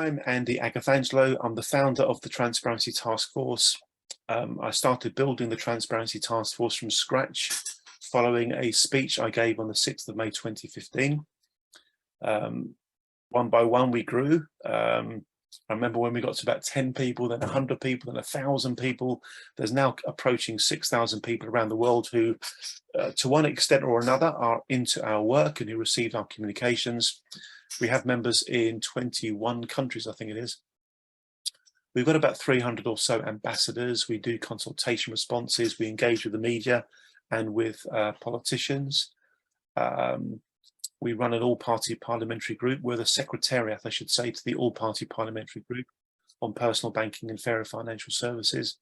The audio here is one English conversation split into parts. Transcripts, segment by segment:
I'm Andy Agathangelou. I'm the founder of the Transparency Task Force. I started building the Transparency Task Force from scratch following a speech I gave on the 6th of May 2015. One by one we grew. I remember when we got to about 10 people, then 100 people, then 1,000 people. There's now approaching 6,000 people around the world who, to one extent or another, are into our work and who receive our communications. We have members in 21 countries, I think it is. We've got about 300 or so ambassadors. We do consultation responses. We engage with the media and with politicians. We run an all-party parliamentary group. We're the secretariat, I should say, to the all-party parliamentary group on personal banking and fairer financial services.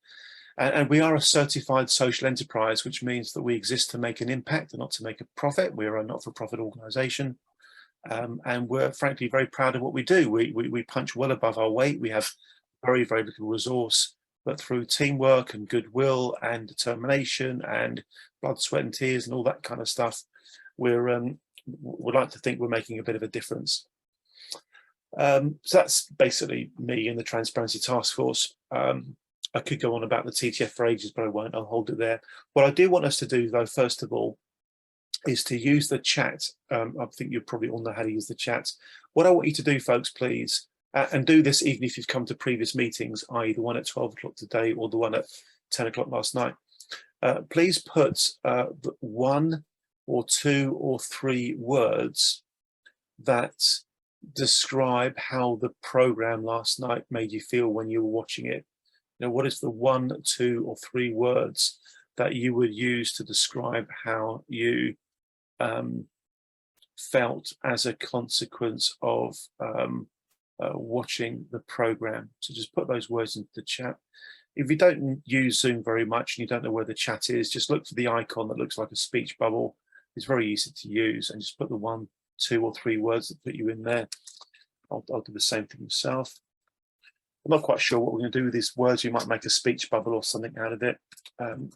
And we are a certified social enterprise, which means that we exist to make an impact and not to make a profit. We're a not-for-profit organisation. And we're frankly very proud of what we do. We punch well above our weight. We have very, very little resource, but through teamwork and goodwill and determination and blood, sweat and tears and all that kind of stuff, we'd like to think we're making a bit of a difference. So that's basically me and the Transparency Task Force. I could go on about the TTF for ages, but I won't. I'll hold it there. What I do want us to do, though, first of all, is to use the chat. I think you probably all know how to use the chat. What I want you to do, folks, please, and do this even if you've come to previous meetings, i.e. the one at 12 o'clock today or the one at 10 o'clock last night, please put 1 or 2 or 3 words that describe how the program last night made you feel when you were watching it. You know, what is the 1, 2 or 3 words that you would use to describe how you felt as a consequence of watching the program? So just put those words into the chat. If you don't use Zoom very much and you don't know where the chat is, just look for the icon that looks like a speech bubble. It's very easy to use, and just put the 1, 2 or 3 words that put you in there. I'll do the same thing myself. I'm not quite sure what we're going to do with these words. You might make a speech bubble or something out of it. Angry,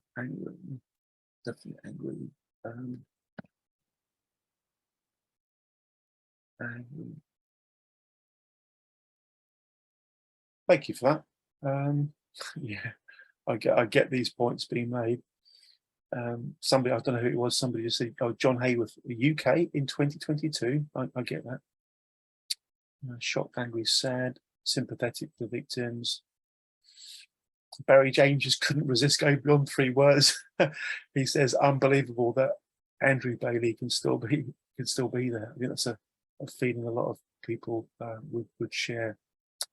definitely angry. Angry. Thank you for that. Yeah, I get these points being made. Somebody, I don't know who it was, somebody just said, oh, John Hayworth, UK in 2022. I get that. Shocked, angry, sad, sympathetic to victims. Barry James just couldn't resist going beyond 3 words. He says, unbelievable that Andrew Bailey can still be there. I think that's a feeling a lot of people would share.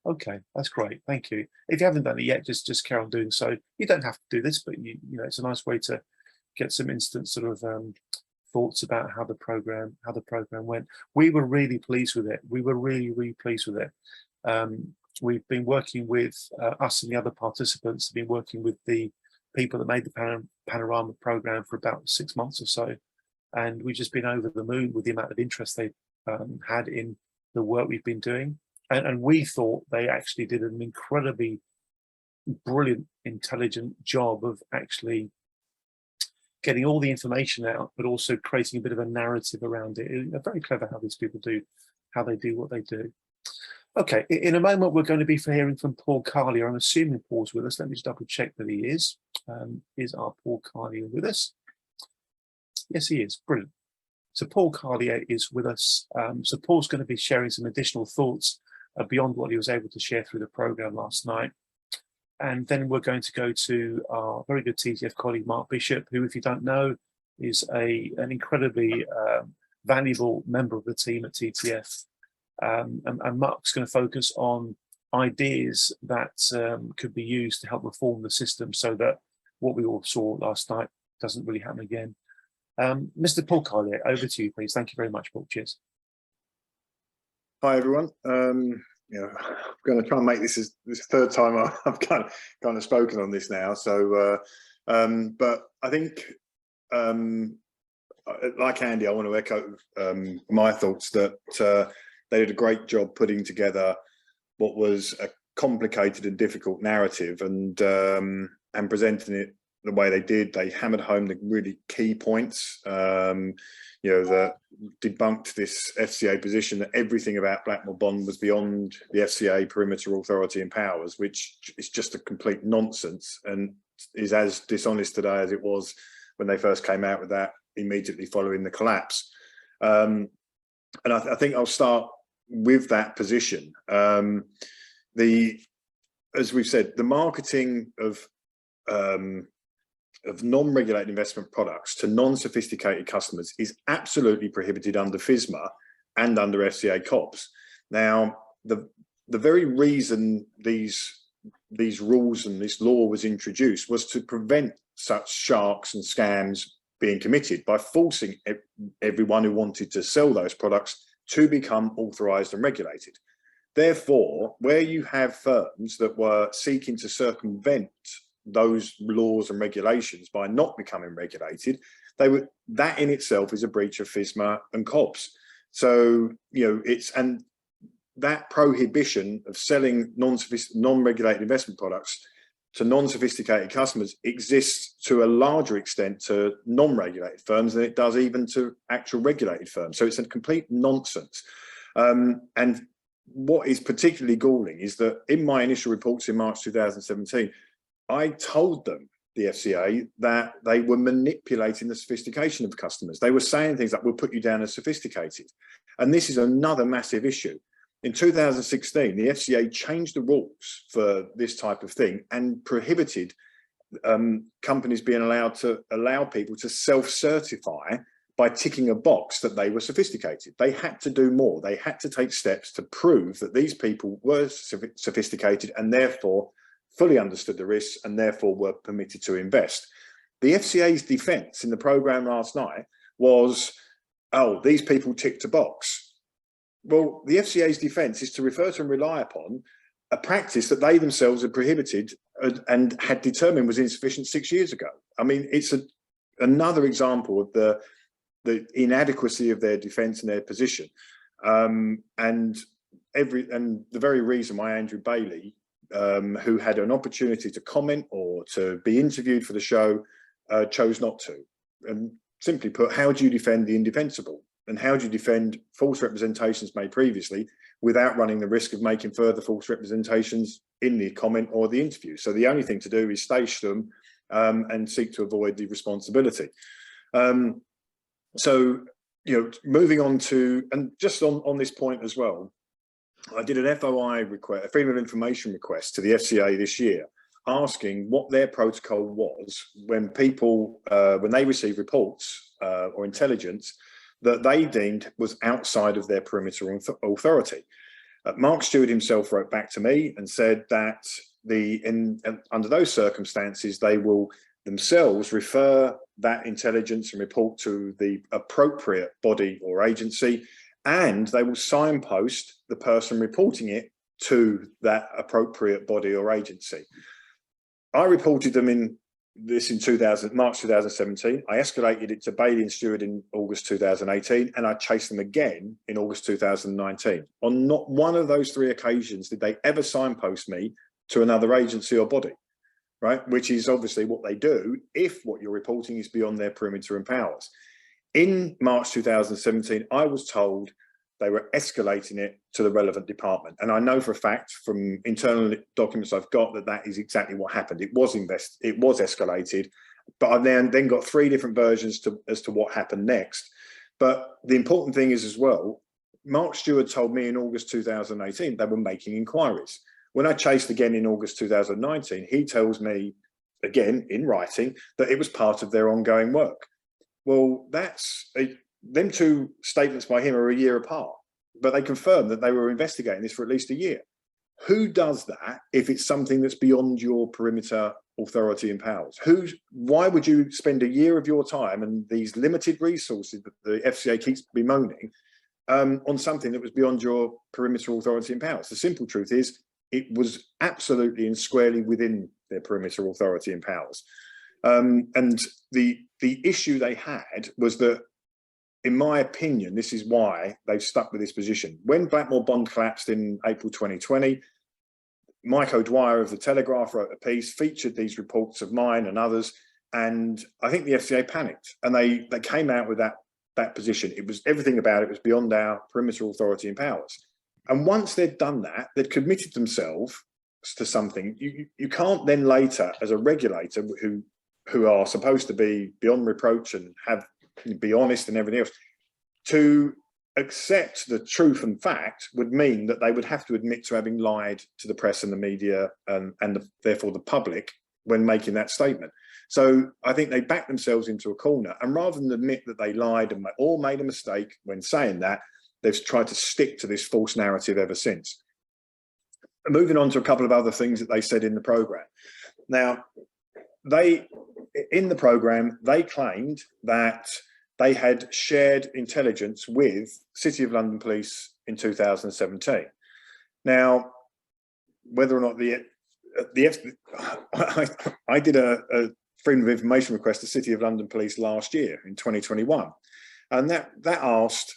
Okay, that's great. Thank you. If you haven't done it yet, just carry on doing so. You don't have to do this, but you know, it's a nice way to get some instant sort of thoughts about how the program went. We were really pleased with it. We were really pleased with it. We've been working with us and the other participants have been working with the people that made the Panorama program for about 6 months or so, and we've just been over the moon with the amount of interest they had in the work we've been doing. And we thought they actually did an incredibly brilliant, intelligent job of actually getting all the information out, but also creating a bit of a narrative around it. It's very clever how these people do, how they do what they do. Okay, in a moment, we're going to be hearing from Paul Carlier. I'm assuming Paul's with us. Let me just double check that he is. Is our Paul Carlier with us? Yes, he is. Brilliant. So Paul Carlier is with us. So Paul's going to be sharing some additional thoughts beyond what he was able to share through the program last night. And then we're going to go to our very good TTF colleague, Mark Bishop, who, if you don't know, is an incredibly valuable member of the team at TTF. And Mark's going to focus on ideas that could be used to help reform the system so that what we all saw last night doesn't really happen again. Mr. Paul Carlier, over to you, please. Thank you very much, Paul. Cheers. Hi, everyone. I'm going to try and make this the 3rd time I've kind of spoken on this now. So, but I think, like Andy, I want to echo my thoughts that they did a great job putting together what was a complicated and difficult narrative and presenting it the way they did. They hammered home the really key points, that debunked this FCA position that everything about Blackmore Bond was beyond the FCA perimeter authority and powers, which is just a complete nonsense and is as dishonest today as it was when they first came out with that immediately following the collapse. And I think I'll start with that position. As we've said, the marketing of non-regulated investment products to non-sophisticated customers is absolutely prohibited under FSMA and under FCA COPS. Now, the very reason these rules and this law was introduced was to prevent such sharks and scams being committed by forcing everyone who wanted to sell those products to become authorised and regulated. Therefore, where you have firms that were seeking to circumvent those laws and regulations by not becoming regulated, that in itself is a breach of FSMA and COPS. So, and that prohibition of selling non-regulated investment products to non-sophisticated customers exists to a larger extent to non-regulated firms than it does even to actual regulated firms. So it's a complete nonsense. And what is particularly galling is that in my initial reports in March 2017, I told them, the FCA, that they were manipulating the sophistication of customers. They were saying things like, we'll put you down as sophisticated. And this is another massive issue. In 2016, the FCA changed the rules for this type of thing and prohibited companies being allowed to allow people to self-certify by ticking a box that they were sophisticated. They had to do more. They had to take steps to prove that these people were sophisticated and therefore fully understood the risks and therefore were permitted to invest. The FCA's defence in the programme last night was, oh, these people ticked a box. Well, the FCA's defence is to refer to and rely upon a practice that they themselves had prohibited and had determined was insufficient 6 years ago. I mean, it's another example of the inadequacy of their defence and their position. And the very reason why Andrew Bailey, who had an opportunity to comment or to be interviewed for the show, chose not to. And simply put, how do you defend the indefensible? And how do you defend false representations made previously without running the risk of making further false representations in the comment or the interview? So the only thing to do is stay stum and seek to avoid the responsibility. Moving on to, and just on this point as well, I did an FOI request, a Freedom of Information request to the FCA this year, asking what their protocol was when people, when they receive reports or intelligence that they deemed was outside of their perimeter authority. Mark Stewart himself wrote back to me and said that under those circumstances, they will themselves refer that intelligence and report to the appropriate body or agency, and they will signpost the person reporting it to that appropriate body or agency. I reported them in March 2017. I escalated it to Bailey and Stewart in August 2018, and I chased them again in August 2019. On not one of those three occasions did they ever signpost me to another agency or body, right? Which is obviously what they do if what you're reporting is beyond their perimeter and powers. In March 2017, I was told they were escalating it to the relevant department. And I know for a fact from internal documents I've got that is exactly what happened. It was escalated, but I've then got three different versions as to what happened next. But the important thing is as well, Mark Stewart told me in August 2018 they were making inquiries. When I chased again in August 2019, he tells me again in writing that it was part of their ongoing work. Well, them two statements by him are a year apart, but they confirm that they were investigating this for at least a year. Who does that if it's something that's beyond your perimeter authority and powers? Why would you spend a year of your time and these limited resources that the FCA keeps bemoaning on something that was beyond your perimeter authority and powers? The simple truth is it was absolutely and squarely within their perimeter authority and powers. And the issue they had was that, in my opinion, this is why they've stuck with this position. When Blackmore Bond collapsed in April 2020, Mike O'Dwyer of The Telegraph wrote a piece, featured these reports of mine and others, and I think the FCA panicked, and they came out with that position. It was everything about it was beyond our perimeter authority and powers. And once they'd done that, they'd committed themselves to something. You can't then later, as a regulator who are supposed to be beyond reproach and be honest and everything else, to accept the truth and fact would mean that they would have to admit to having lied to the press and the media and therefore the public when making that statement. So I think they backed themselves into a corner, and rather than admit that they lied or made a mistake when saying that, they've tried to stick to this false narrative ever since. Moving on to a couple of other things that they said in the programme. Now, in the programme, they claimed that they had shared intelligence with City of London Police in 2017. Now, whether or not I did a Freedom of Information request to City of London Police last year in 2021, and that asked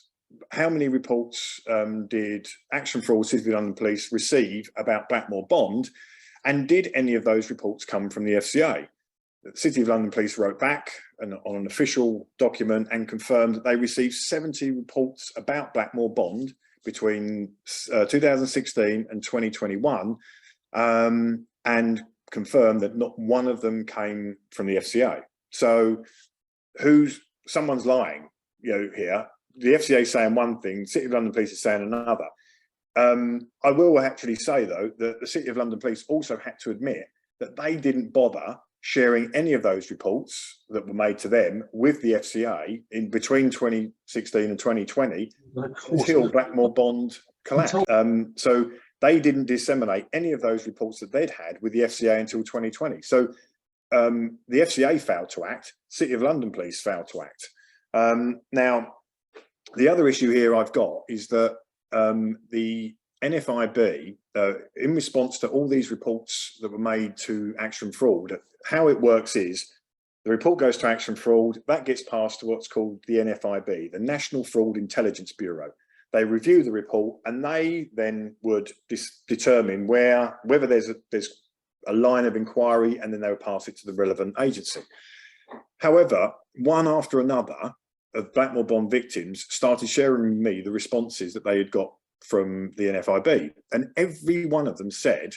how many reports did Action Fraud City of London Police receive about Blackmore Bond, and did any of those reports come from the FCA? The City of London Police wrote back on an official document and confirmed that they received 70 reports about Blackmore Bond between 2016 and 2021, and confirmed that not one of them came from the FCA. So someone's lying, here. The FCA is saying one thing, City of London Police is saying another. I will actually say, though, that the City of London Police also had to admit that they didn't bother sharing any of those reports that were made to them with the FCA in between 2016 and 2020 until Blackmore Bond collapsed. So they didn't disseminate any of those reports that they'd had with the FCA until 2020. So the FCA failed to act, City of London Police failed to act. Now, the other issue here I've got is that the NFIB, in response to all these reports that were made to Action Fraud, how it works is the report goes to Action Fraud, that gets passed to what's called the NFIB, the National Fraud Intelligence Bureau. They review the report, and they then would determine whether there's a line of inquiry, and then they would pass it to the relevant agency. However, one after another of Blackmore Bond victims started sharing with me the responses that they had got from the NFIB, and every one of them said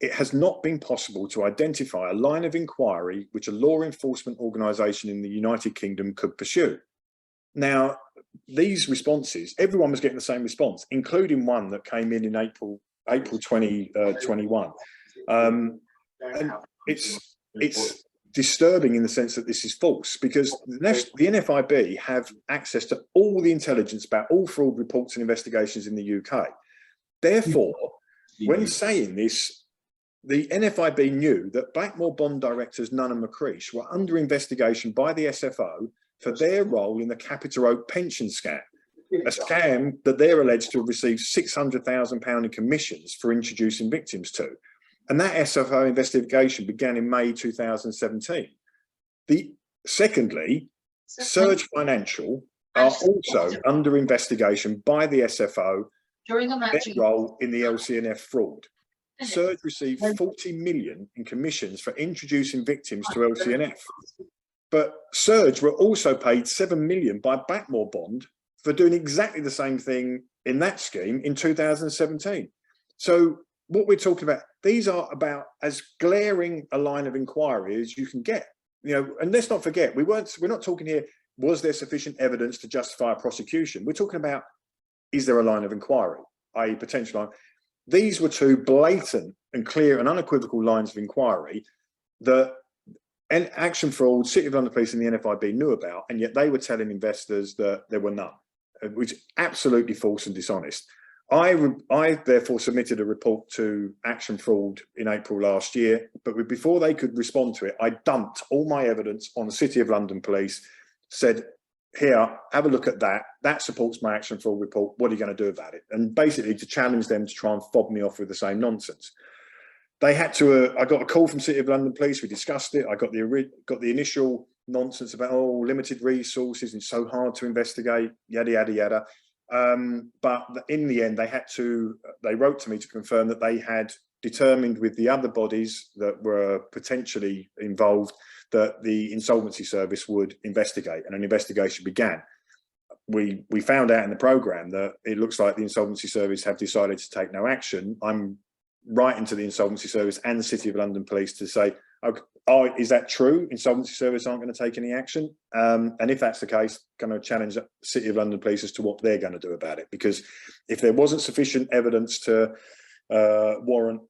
it has not been possible to identify a line of inquiry which a law enforcement organisation in the United Kingdom could pursue. Now, these responses, everyone was getting the same response, including one that came in April 2021. And it's disturbing in the sense that this is false, because the NFIB have access to all the intelligence about all fraud reports and investigations in the UK. Therefore, when saying this, the NFIB knew that Blackmore Bond directors Nunn and McCreesh were under investigation by the SFO for their role in the Capita Oak pension scam, a scam that they're alleged to have received £600,000 in commissions for introducing victims to. And that SFO investigation began in May 2017. Secondly, Surge Financial are also under investigation by the SFO for their role in the LCNF fraud. Surge received 40 million in commissions for introducing victims to LCNF. But Surge were also paid 7 million by Blackmore Bond for doing exactly the same thing in that scheme in 2017. So what we're talking about, these are about as glaring a line of inquiry as you can get. And let's not forget, we're not talking here, was there sufficient evidence to justify a prosecution? We're talking about, is there a line of inquiry, i.e. potential line? These were two blatant and clear and unequivocal lines of inquiry that Action Fraud, City of London Police and the NFIB knew about, and yet they were telling investors that there were none, which is absolutely false and dishonest. I therefore submitted a report to Action Fraud in April last year, but before they could respond to it, I dumped all my evidence on the City of London Police, said, here, have a look at that. That supports my Action Fraud report. What are you going to do about it? And basically to challenge them to try and fob me off with the same nonsense. They had to, I got a call from City of London Police. We discussed it. I got the initial nonsense about, limited resources and so hard to investigate, yada, yada, yada. But in the end, they wrote to me to confirm that they had determined with the other bodies that were potentially involved that the Insolvency Service would investigate, and an investigation began. We found out in the programme that it looks like the Insolvency Service have decided to take no action. I'm writing to the Insolvency Service and the City of London Police to say, oh, is that true? Insolvency Service aren't going to take any action? And if that's the case, going to challenge the City of London Police as to what they're going to do about it. Because if there wasn't sufficient evidence to warrant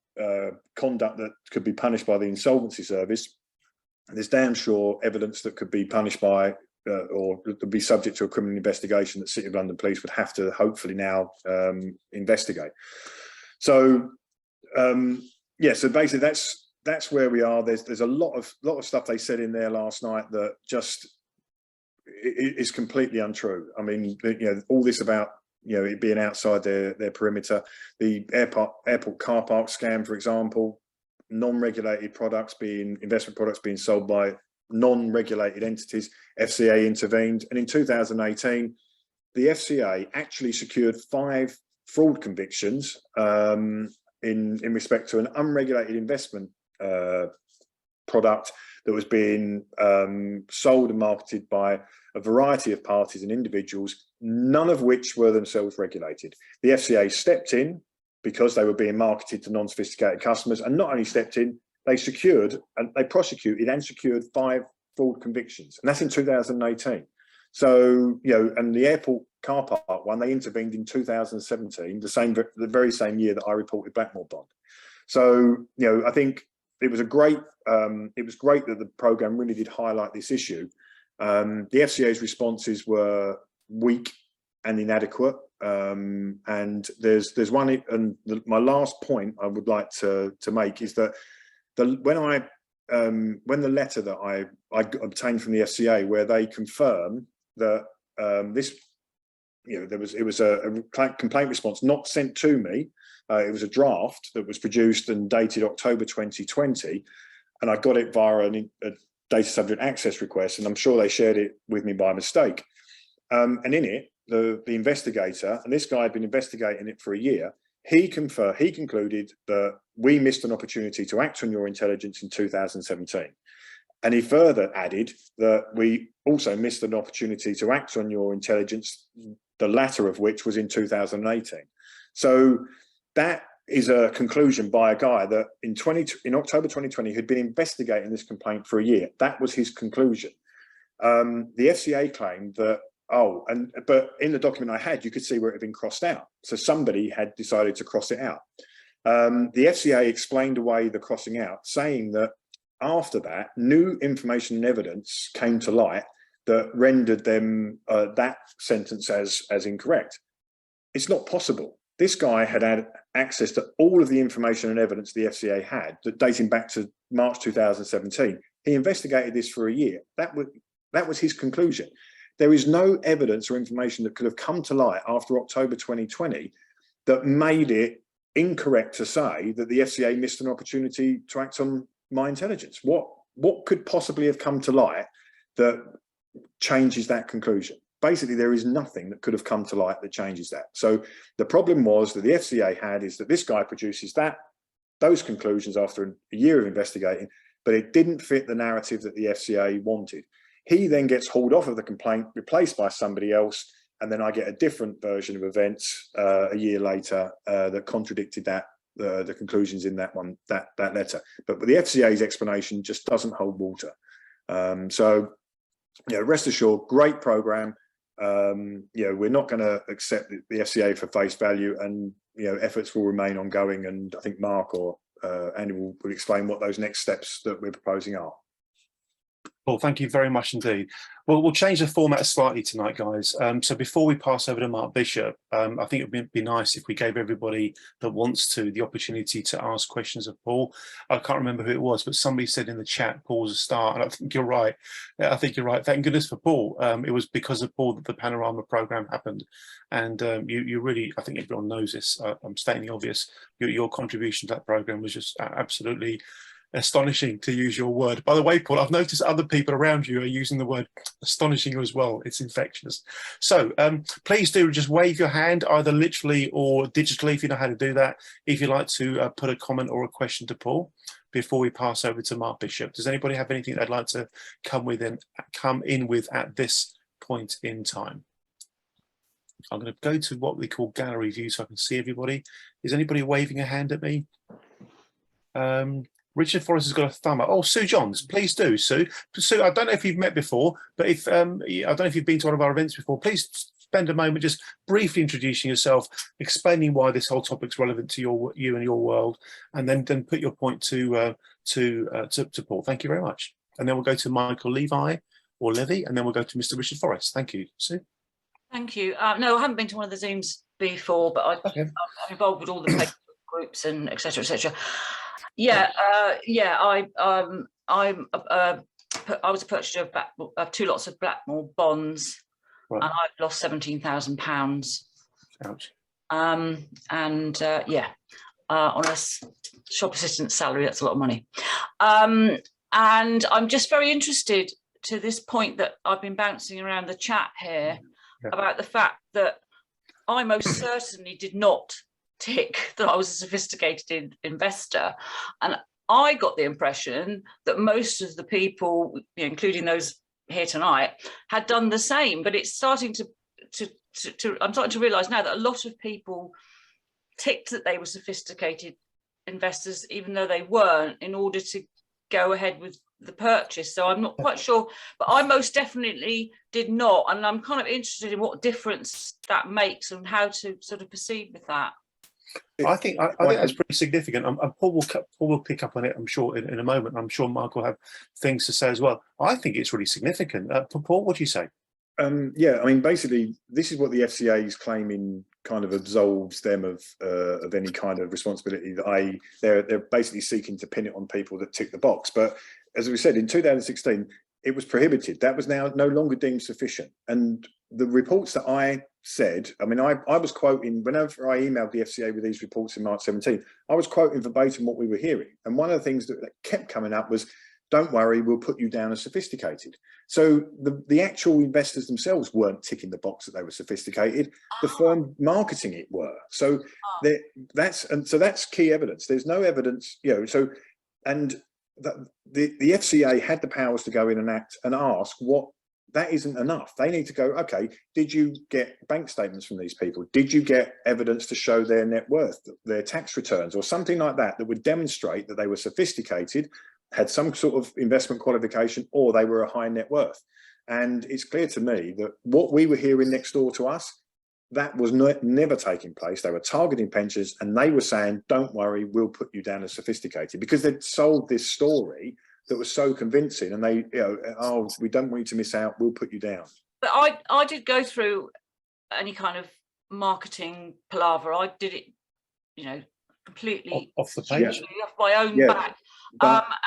conduct that could be punished by the Insolvency Service, there's damn sure evidence that could be punished by or could be subject to a criminal investigation that City of London Police would have to hopefully now investigate. So yeah, so basically that's where we are. There's a lot of stuff they said in there last night that just is completely untrue. I mean, you know, all this about, you know, it being outside their perimeter, the airport car park scam, for example, non-regulated products investment products being sold by non-regulated entities. FCA intervened, and in 2018 the FCA actually secured 5 fraud convictions in respect to an unregulated investment product that was being sold and marketed by a variety of parties and individuals, none of which were themselves regulated. The FCA stepped in because they were being marketed to non-sophisticated customers, and not only stepped in, they secured and they prosecuted and secured 5 fraud convictions, and that's in 2018. So, you know, and the airport car park one, they intervened in 2017, the very same year that I reported Blackmore Bond. So, you know, I think it was great that the programme really did highlight this issue. The FCA's responses were weak and inadequate. And there's one, and my last point I would like to make is that when the letter that I obtained from the FCA, where they confirm that this, you know, it was a complaint response not sent to me. It was a draft that was produced and dated October 2020, and I got it via a data subject access request, and I'm sure they shared it with me by mistake. And in it, the investigator, and this guy had been investigating it for a year, he concluded that we missed an opportunity to act on your intelligence in 2017. And he further added that we also missed an opportunity to act on your intelligence, the latter of which was in 2018. So that is a conclusion by a guy that in October 2020 had been investigating this complaint for a year. That was his conclusion. The FCA claimed that, but in the document I had, you could see where it had been crossed out. So somebody had decided to cross it out. The FCA explained away the crossing out, saying that after that, new information and evidence came to light that rendered them that sentence as incorrect. It's not possible. This guy had access to all of the information and evidence the FCA had that dating back to March 2017. He investigated this for a year. That was his conclusion. There is no evidence or information that could have come to light after October 2020 that made it incorrect to say that the FCA missed an opportunity to act on my intelligence. What could possibly have come to light that changes that conclusion? Basically, there is nothing that could have come to light that changes that. So the problem was that the FCA had is that this guy produces those conclusions after a year of investigating, but it didn't fit the narrative that the FCA wanted. He then gets hauled off of the complaint, replaced by somebody else, and then I get a different version of events a year later that contradicted the conclusions in that letter. But the FCA's explanation just doesn't hold water. So, you know, rest assured, great programme. You know, we're not going to accept the FCA for face value, and you know, efforts will remain ongoing. And I think Mark or Andy will explain what those next steps that we're proposing are. Well, thank you very much indeed. Well, we'll change the format slightly tonight, guys. So before we pass over to Mark Bishop, I think it would be nice if we gave everybody that wants to the opportunity to ask questions of Paul. I can't remember who it was, but somebody said in the chat, Paul's a star, and I think you're right. I think you're right. Thank goodness for Paul. It was because of Paul that the Panorama programme happened. And you really, I think everyone knows this, I'm stating the obvious, your contribution to that programme was just absolutely astonishing, to use your word. By the way, Paul, I've noticed other people around you are using the word astonishing as well. It's infectious. So please do just wave your hand, either literally or digitally, if you know how to do that, if you'd like to put a comment or a question to Paul. before we pass over to Mark Bishop? Does anybody have anything they'd like to come in with at this point in time? I'm going to go to what we call gallery view so I can see everybody. Is anybody waving a hand at me? Richard Forrest has got a thumb up. Oh, Sue Johns, please do, Sue. Sue, I don't know if you've met before, but if I don't know if you've been to one of our events before, please spend a moment just briefly introducing yourself, explaining why this whole topic's relevant to you and your world, and then put your point to Paul. Thank you very much. And then we'll go to Michael Levi or Levy, and then we'll go to Mr. Richard Forrest. Thank you, Sue. Thank you. No, I haven't been to one of the Zooms before, but I'm involved with all the Facebook groups and etc. etc. Yeah, I was a purchaser of 2 lots of Blackmore bonds, right, and I've lost £17,000. Ouch. On a shop assistant salary, that's a lot of money. And I'm just very interested to this point that I've been bouncing around the chat here about the fact that I most certainly did not tick that I was a sophisticated investor, and I got the impression that most of the people, including those here tonight, had done the same. But it's starting I'm starting to realise now that a lot of people ticked that they were sophisticated investors, even though they weren't, in order to go ahead with the purchase. So I'm not quite sure, but I most definitely did not, and I'm kind of interested in what difference that makes and how to sort of proceed with that. I think that's pretty significant. Paul will pick up on it, I'm sure, in a moment. I'm sure Mark will have things to say as well. I think it's really significant. Paul, what do you say? Yeah, I mean, basically, this is what the FCA is claiming kind of absolves them of any kind of responsibility. That they're basically seeking to pin it on people that tick the box. But as we said, in 2016, it was prohibited. That was now no longer deemed sufficient. And the reports that I said, I mean, I was quoting, whenever I emailed the FCA with these reports in March 17, I was quoting verbatim what we were hearing. And one of the things that kept coming up was, don't worry, we'll put you down as sophisticated. So the actual investors themselves weren't ticking the box that they were sophisticated. The firm marketing it were. So that's key evidence. There's no evidence, and the FCA had the powers to go in and act and ask what. That isn't enough. They need to go, okay, did you get bank statements from these people? Did you get evidence to show their net worth, their tax returns, or something like that that would demonstrate that they were sophisticated, had some sort of investment qualification, or they were a high net worth? And it's clear to me that what we were hearing next door to us, that was never taking place. They were targeting pensions, and they were saying, don't worry, we'll put you down as sophisticated, because they'd sold this story that was so convincing, and they, oh, we don't want you to miss out, we'll put you down. But I did go through any kind of marketing palaver. I did it, completely off the page, off my own back.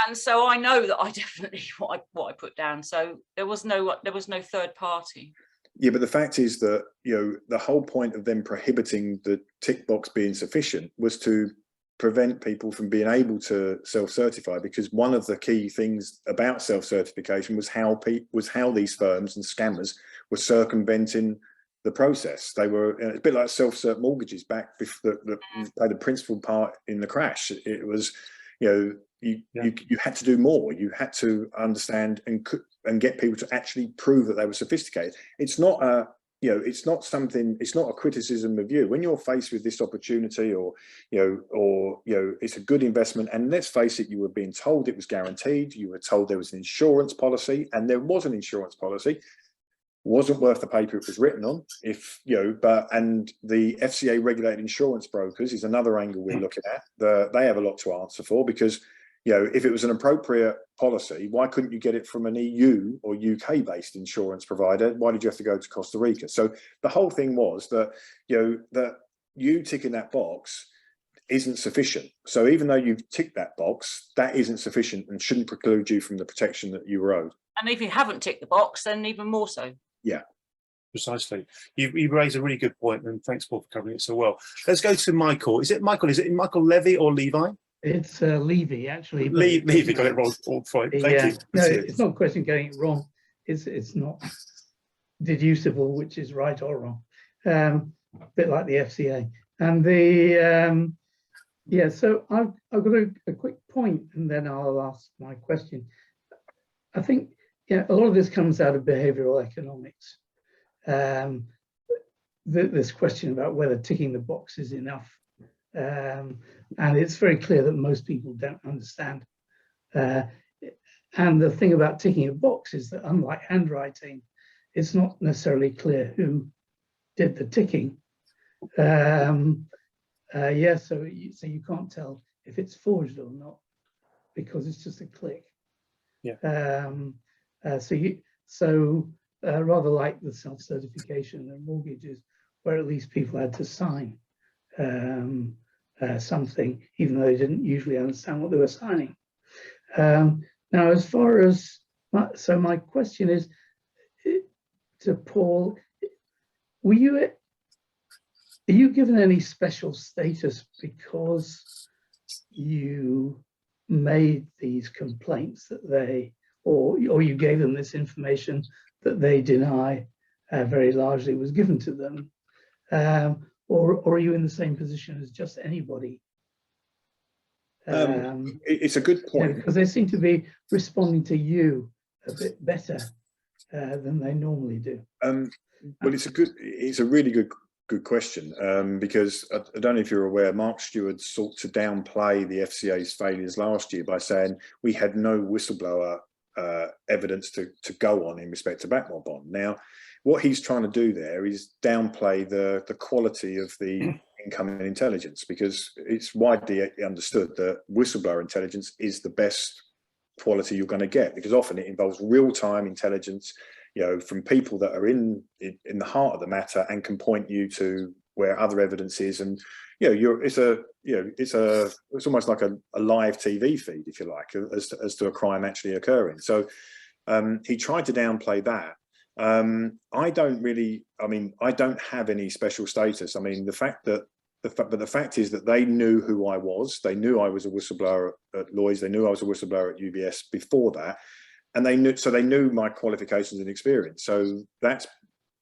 And so I know that I definitely what I put down. So there was no third party. Yeah, but the fact is that the whole point of them prohibiting the tick box being sufficient was to prevent people from being able to self-certify, because one of the key things about self-certification was how these firms and scammers were circumventing the process. They were a bit like self-cert mortgages back before that played a principal part in the crash. It was, you had to do more. You had to understand and get people to actually prove that they were sophisticated. It's not a it's not a criticism of you when you're faced with this opportunity, or it's a good investment. And let's face it, you were being told it was guaranteed. You were told there was an insurance policy, and there was an insurance policy. Wasn't worth the paper it was written on. And the FCA regulated insurance brokers is another angle we're looking at. They have a lot to answer for, because if it was an appropriate policy, why couldn't you get it from an EU or UK based insurance provider? Why did you have to go to Costa Rica? So the whole thing was that, that you ticking that box isn't sufficient. So even though you've ticked that box, that isn't sufficient and shouldn't preclude you from the protection that you were owed. And if you haven't ticked the box, then even more so. Yeah. Precisely. You raised a really good point, and thanks, Paul, for covering it so well. Let's go to Michael. Is it Michael Levy or Levi? It's Levy, actually. Levy got it wrong. Thank you. No, it's not a question of getting it wrong. It's not deducible, which is right or wrong. A bit like the FCA. And so I've got a quick point, and then I'll ask my question. I think a lot of this comes out of behavioral economics. This question about whether ticking the box is enough. And it's very clear that most people don't understand. And the thing about ticking a box is that, unlike handwriting, it's not necessarily clear who did the ticking. So you can't tell if it's forged or not because it's just a click. Yeah. Rather like the self-certification and mortgages, where at least people had to sign something, even though they didn't usually understand what they were signing. Now, as far as my question is to Paul, are you given any special status because you made these complaints that or you gave them this information that they deny very largely was given to them, or are you in the same position as just anybody? It's a good point, because they seem to be responding to you a bit better than they normally do. Well, it's a really good question, because I don't know if you're aware, Mark Stewart sought to downplay the FCA's failures last year by saying we had no whistleblower evidence to go on in respect to Backmore Bond. Now, what he's trying to do there is downplay the quality of the incoming intelligence, because it's widely understood that whistleblower intelligence is the best quality you're going to get, because often it involves real-time intelligence, from people that are in the heart of the matter and can point you to where other evidence is. And it's almost like a live TV feed, if you like, as to a crime actually occurring. So he tried to downplay that. I don't have any special status. I mean, the fact is that they knew who I was. They knew I was a whistleblower at Lloyd's. They knew I was a whistleblower at UBS before that, and they knew my qualifications and experience. So that's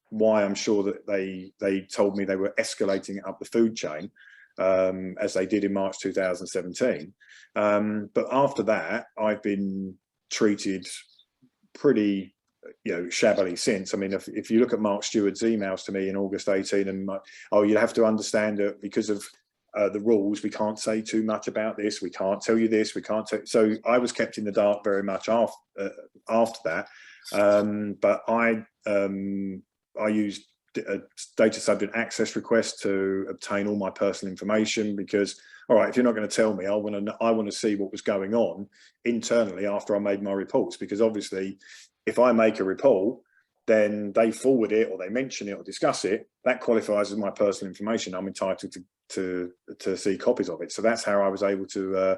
why I'm sure that they told me they were escalating it up the food chain, as they did in March 2017. But after that, I've been treated pretty shabbily since. I mean, if you look at Mark Stewart's emails to me in August 18 and you have to understand that because of the rules, we can't say too much about this, we can't tell you this, we can't tell. So I was kept in the dark very much after that. But I used a data subject access request to obtain all my personal information, because all right, if you're not going to tell me, I want to see what was going on internally after I made my reports, because obviously if I make a report, then they forward it or they mention it or discuss it, that qualifies as my personal information. I'm entitled to see copies of it. So that's how I was able to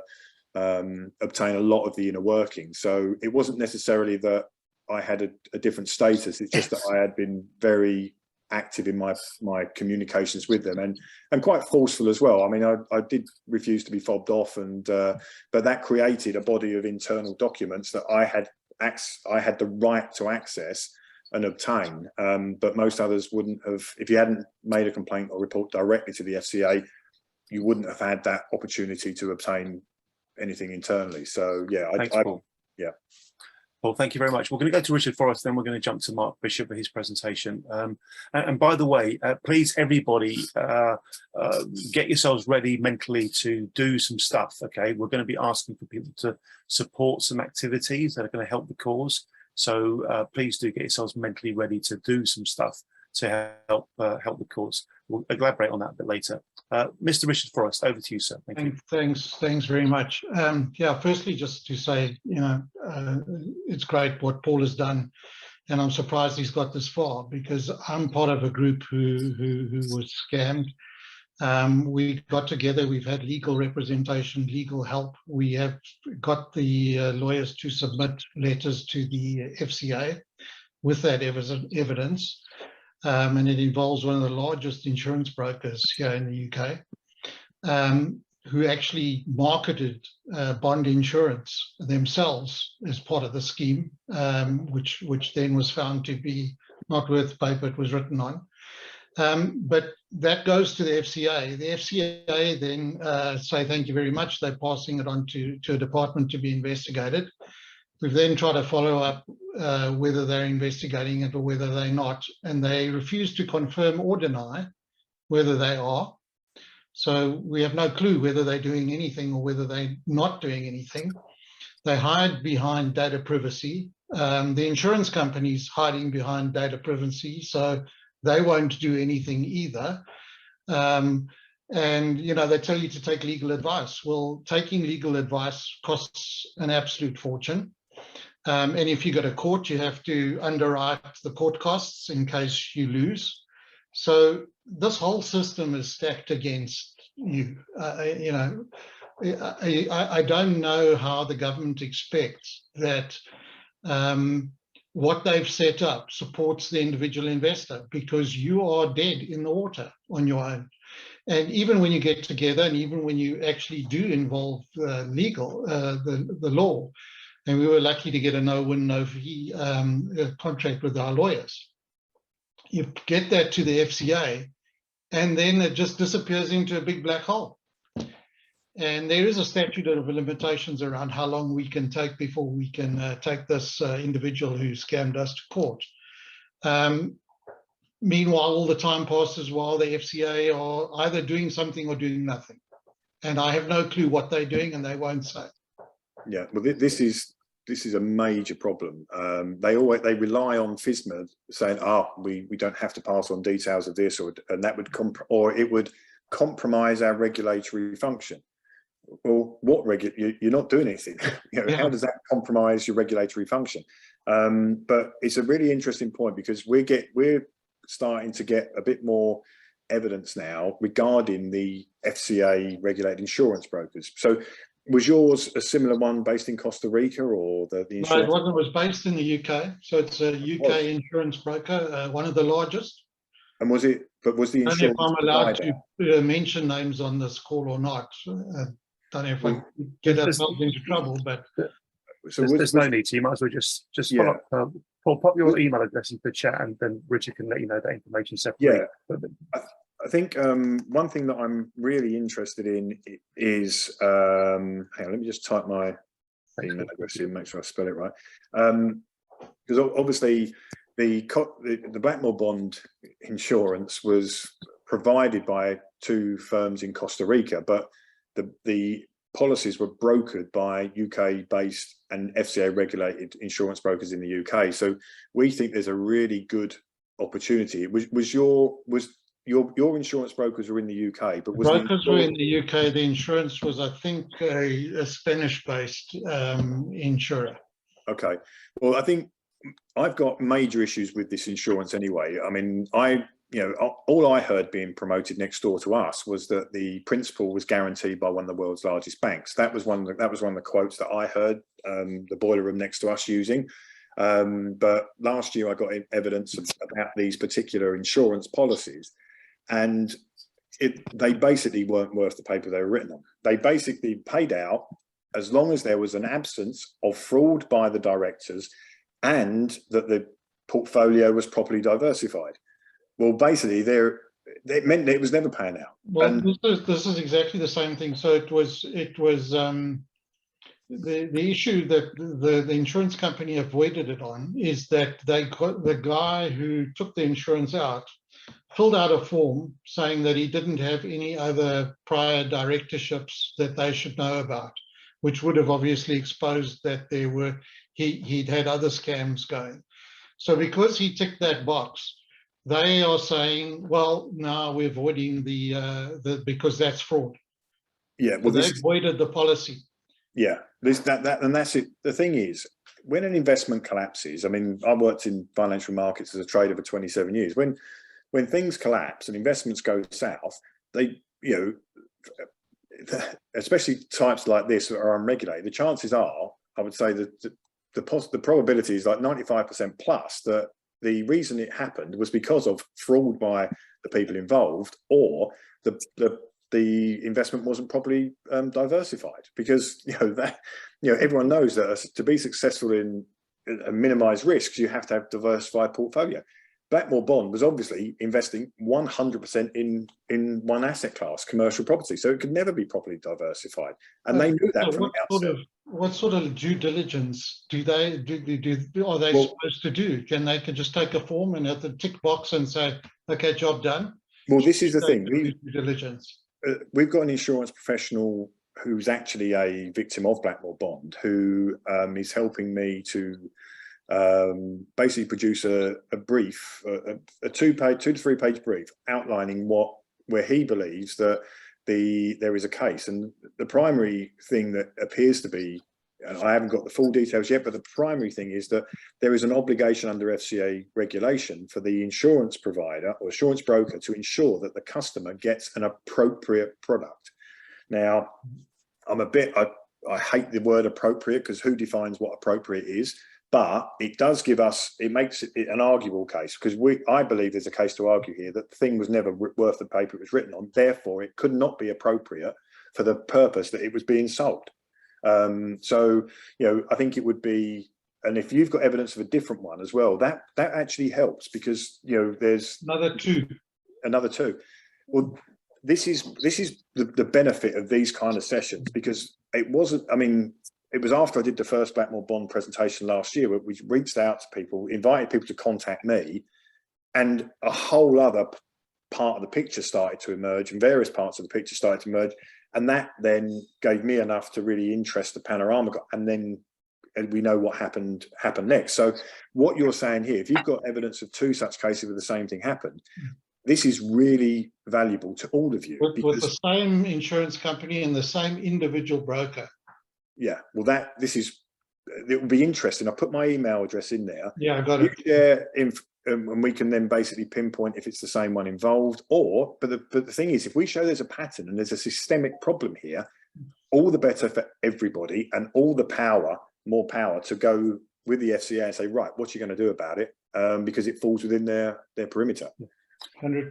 obtain a lot of the inner workings. So it wasn't necessarily that I had a different status. It's just that I had been very active in my communications with them, and quite forceful as well. I mean, I did refuse to be fobbed off, and but that created a body of internal documents that I had the right to access and obtain, but most others wouldn't have. If you hadn't made a complaint or report directly to the FCA, you wouldn't have had that opportunity to obtain anything internally. So yeah, Thanks, Paul. Yeah. Well, thank you very much. We're going to go to Richard Forrest, then we're going to jump to Mark Bishop for his presentation. And by the way, please, everybody, get yourselves ready mentally to do some stuff, okay? We're going to be asking for people to support some activities that are going to help the cause. So please do get yourselves mentally ready to do some stuff to help the cause. We'll elaborate on that a bit later. Mr. Richard Forrest, over to you, sir. Thank you. Thanks very much. Yeah, firstly, just to say, it's great what Paul has done, and I'm surprised he's got this far, because I'm part of a group who was scammed. We got together, we've had legal representation, legal help. We have got the lawyers to submit letters to the FCA with that evidence. And it involves one of the largest insurance brokers here in the UK, who actually marketed bond insurance themselves as part of the scheme, which then was found to be not worth the paper it was written on. But that goes to the FCA. The FCA then say, thank you very much. They're passing it on to a department to be investigated. We've then tried to follow up whether they're investigating it or whether they're not, and they refuse to confirm or deny whether they are. So we have no clue whether they're doing anything or whether they're not doing anything. They hide behind data privacy. The insurance company's hiding behind data privacy, so they won't do anything either. And, you know, they tell you to take legal advice. Well, taking legal advice costs an absolute fortune. And if you go to court, you have to underwrite the court costs in case you lose. So this whole system is stacked against you. You know, I don't know how the government expects that what they've set up supports the individual investor, because you are dead in the water on your own. And even when you get together, and even when you actually do involve the law, and we were lucky to get a no-win, no-fee contract with our lawyers. You get that to the FCA, and then it just disappears into a big black hole. And there is a statute of limitations around how long we can take before we can take this individual who scammed us to court. Meanwhile, all the time passes while the FCA are either doing something or doing nothing. And I have no clue what they're doing, and they won't say. Yeah, well, this is a major problem. They rely on FSMA saying, we don't have to pass on details of this, and that would it would compromise our regulatory function. Well, you're not doing anything. You know, yeah. How does that compromise your regulatory function? But it's a really interesting point, because we're starting to get a bit more evidence now regarding the FCA regulated insurance brokers. So was yours a similar one based in Costa Rica, or the insurance? No, it wasn't. It was based in the UK. So it's a UK insurance broker, one of the largest. And was the insurance? I don't know if I'm allowed to mention names on this call or not. Don't know if I get ourselves into trouble, but so there's no need to. You might as well just follow up. Paul, pop your email address into the chat, and then Richard can let you know that information separately. Yeah, I think one thing that I'm really interested in is, hang on, let me just type my email address in, make sure I spell it right. Because obviously the Blackmore bond insurance was provided by 2 firms in Costa Rica, but the policies were brokered by UK-based and FCA-regulated insurance brokers in the UK. So we think there's a really good opportunity. Was your insurance brokers were in the UK, but was brokers were in the UK. The insurance was, I think, a Spanish-based insurer. Okay. Well, I think I've got major issues with this insurance anyway. I mean, all I heard being promoted next door to us was that the principal was guaranteed by one of the world's largest banks. That was one of the quotes that I heard the boiler room next to us using. But last year I got evidence about these particular insurance policies, and they basically weren't worth the paper they were written on. They basically paid out as long as there was an absence of fraud by the directors and that the portfolio was properly diversified. Well, basically, it meant that it was never paying out. Well, and this is exactly the same thing. So it was the issue that the insurance company avoided it on is that the guy who took the insurance out filled out a form saying that he didn't have any other prior directorships that they should know about, which would have obviously exposed that he'd had other scams going. So because he ticked that box, they are saying, well, now we're avoiding because that's fraud. Yeah, well, so they avoided the policy. Yeah, and that's it. The thing is, when an investment collapses, I mean, I worked in financial markets as a trader for 27 years. When things collapse and investments go south, especially types like this that are unregulated, the chances are, I would say that the probability is like 95% plus that the reason it happened was because of fraud by the people involved, or the investment wasn't properly diversified. Because everyone knows that to be successful in minimize risks, you have to have diversified portfolio. Blackmore Bond was obviously investing 100% in one asset class, commercial property, so it could never be properly diversified, and they knew that from the outset. What sort of due diligence are they supposed to do? Can they just take a form and have the tick box and say, okay, job done? Well, this is the thing. Due diligence. We've got an insurance professional who's actually a victim of Blackmore Bond, who is helping me to basically produce a brief, a 2 to 3 page brief outlining where he believes that there is a case. And the primary thing that appears to be, and I haven't got the full details yet, but the primary thing is that there is an obligation under FCA regulation for the insurance provider or insurance broker to ensure that the customer gets an appropriate product. Now, I hate the word appropriate, because who defines what appropriate is? But it does give us, it makes it an arguable case, because I believe there's a case to argue here that the thing was never worth the paper it was written on. Therefore, it could not be appropriate for the purpose that it was being sold. So, I think it would be, and if you've got evidence of a different one as well, that actually helps, because, there's another two. Well, this is the benefit of these kind of sessions, because it wasn't, it was after I did the first Blackmore Bond presentation last year, where we reached out to people, invited people to contact me, and a whole other part of the picture started to emerge, and various parts of the picture started to emerge. And that then gave me enough to really interest the Panorama. And then we know what happened next. So what you're saying here, if you've got evidence of 2 such cases where the same thing happened, this is really valuable to all of you. With the same insurance company and the same individual broker. Yeah, well, it will be interesting. I'll put my email address in there. Yeah, I got it. Yeah, and we can then basically pinpoint if it's the same one involved, but the thing is, if we show there's a pattern and there's a systemic problem here, all the better for everybody, and all the more power to go with the FCA and say, right, what are you going to do about it? Because it falls within their perimeter. 100%.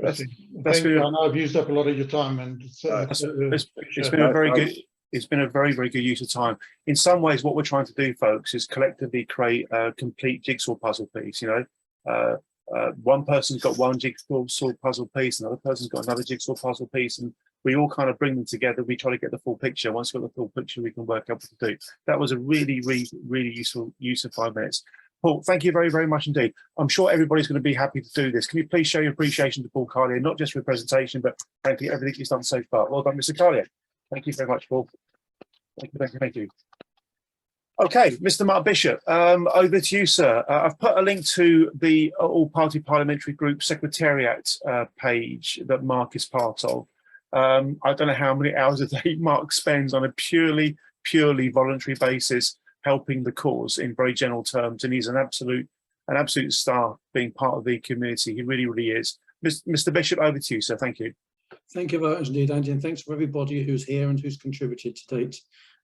Thank you. I know I've used up a lot of your time, and it's been a very good. It's been a very, very good use of time. In some ways, what we're trying to do, folks, is collectively create a complete jigsaw puzzle piece. One person's got one jigsaw puzzle piece, another person's got another jigsaw puzzle piece, and we all kind of bring them together. We try to get the full picture. Once we've got the full picture, we can work out what to do. That was a really, really, really useful use of 5 minutes. Paul, thank you very, very much indeed. I'm sure everybody's going to be happy to do this. Can you please show your appreciation to Paul Carlier, not just for the presentation, but frankly, everything he's done so far. Well done, Mr. Carlier. Thank you very much, Paul. Thank you. Okay, Mr. Mark Bishop, over to you, sir. I've put a link to the All-Party Parliamentary Group Secretariat page that Mark is part of. I don't know how many hours a day Mark spends on a purely voluntary basis helping the cause in very general terms, and he's an absolute star being part of the community. He really, really is. Mr. Bishop, over to you, sir. Thank you. Thank you very much indeed, Andy, and thanks for everybody who's here and who's contributed to date.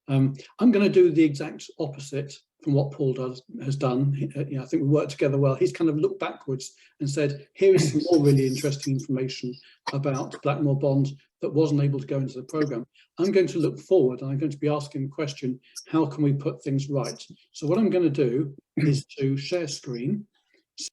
I'm going to do the exact opposite from what Paul has done. I think we worked together well. He's kind of looked backwards and said, here is some more really interesting information about Blackmore Bond that wasn't able to go into the programme. I'm going to look forward, and I'm going to be asking the question, how can we put things right? So what I'm going to do is to share screen.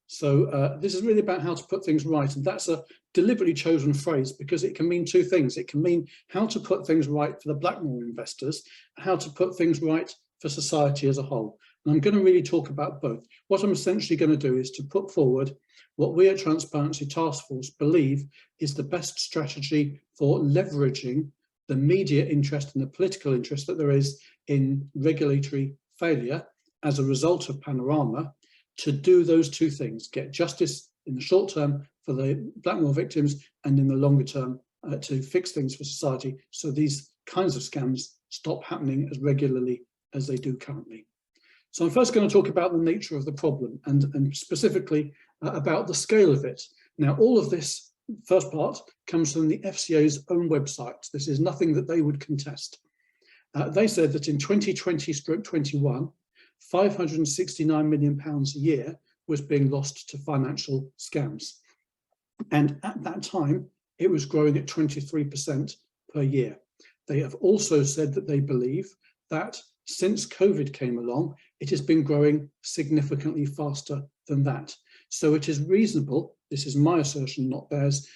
So this is really about how to put things right, and that's a deliberately chosen phrase because it can mean 2 things. It can mean how to put things right for the Blackmore investors, and how to put things right for society as a whole. And I'm going to really talk about both. What I'm essentially going to do is to put forward what we at Transparency Task Force believe is the best strategy for leveraging the media interest and the political interest that there is in regulatory failure as a result of Panorama, to do those 2 things: get justice in the short term for the Blackmore victims, and in the longer term to fix things for society so these kinds of scams stop happening as regularly as they do currently. So I'm first going to talk about the nature of the problem and specifically about the scale of it. Now, all of this first part comes from the FCA's own website. This is nothing that they would contest. They said that in 2020/21, £569 million a year was being lost to financial scams. And at that time, it was growing at 23% per year. They have also said that they believe that since COVID came along, it has been growing significantly faster than that. So it is reasonable, this is my assertion, not theirs,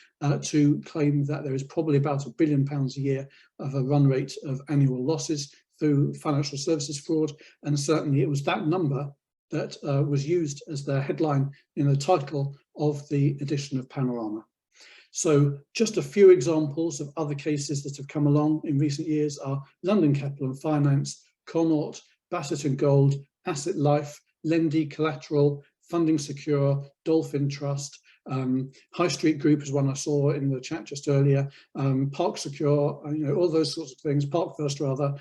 to claim that there is probably about £1 billion a year of a run rate of annual losses through financial services fraud. And certainly it was that number that was used as the headline in the title of the edition of Panorama. So just a few examples of other cases that have come along in recent years are London Capital and Finance, Connaught, Bassett and Gold, Asset Life, Lendy Collateral, Funding Secure, Dolphin Trust, High Street Group is one I saw in the chat just earlier, Park Secure, all those sorts of things, Park First rather,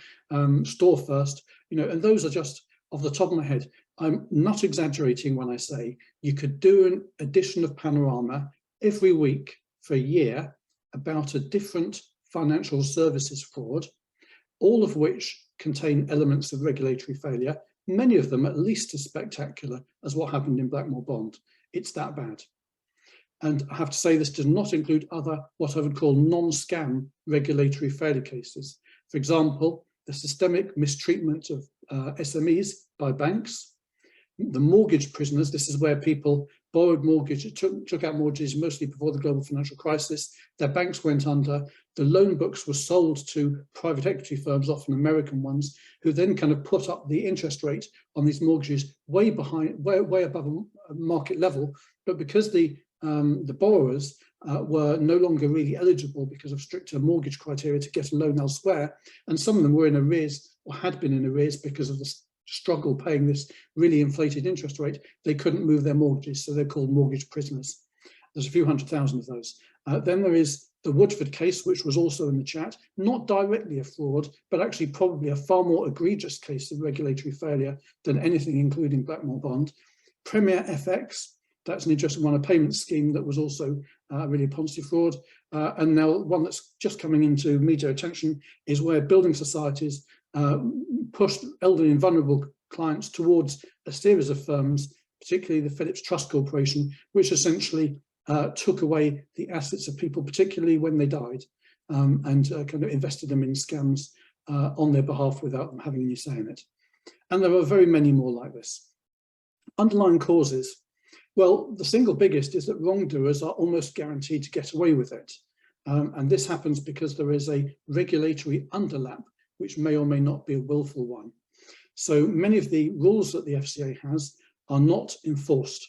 Store First, and those are just off the top of my head. I'm not exaggerating when I say you could do an edition of Panorama every week for a year about a different financial services fraud, all of which contain elements of regulatory failure, many of them at least as spectacular as what happened in Blackmore Bond. It's that bad. And I have to say this does not include other, what I would call non-scam regulatory failure cases. For example, the systemic mistreatment of SMEs by banks, the mortgage prisoners, this is where people borrowed mortgage, took out mortgages mostly before the global financial crisis, their banks went under, the loan books were sold to private equity firms, often American ones, who then kind of put up the interest rate on these mortgages way above a market level, but because the borrowers were no longer really eligible because of stricter mortgage criteria to get a loan elsewhere, and some of them were in arrears or had been in arrears because of the struggle paying this really inflated interest rate, they couldn't move their mortgages, so they're called mortgage prisoners. There's a few 100,000 of those. Then there is the Woodford case, which was also in the chat, not directly a fraud, but actually probably a far more egregious case of regulatory failure than anything including Blackmore Bond. Premier FX, that's an interesting one, a payment scheme that was also really a Ponzi fraud. And now one that's just coming into media attention is where building societies pushed elderly and vulnerable clients towards a series of firms, particularly the Phillips Trust Corporation, which essentially took away the assets of people, particularly when they died, and kind of invested them in scams on their behalf without them having any say in it. And there are very many more like this. Underlying causes. Well, the single biggest is that wrongdoers are almost guaranteed to get away with it. And this happens because there is a regulatory underlap, which may or may not be a willful one. So many of the rules that the FCA has are not enforced.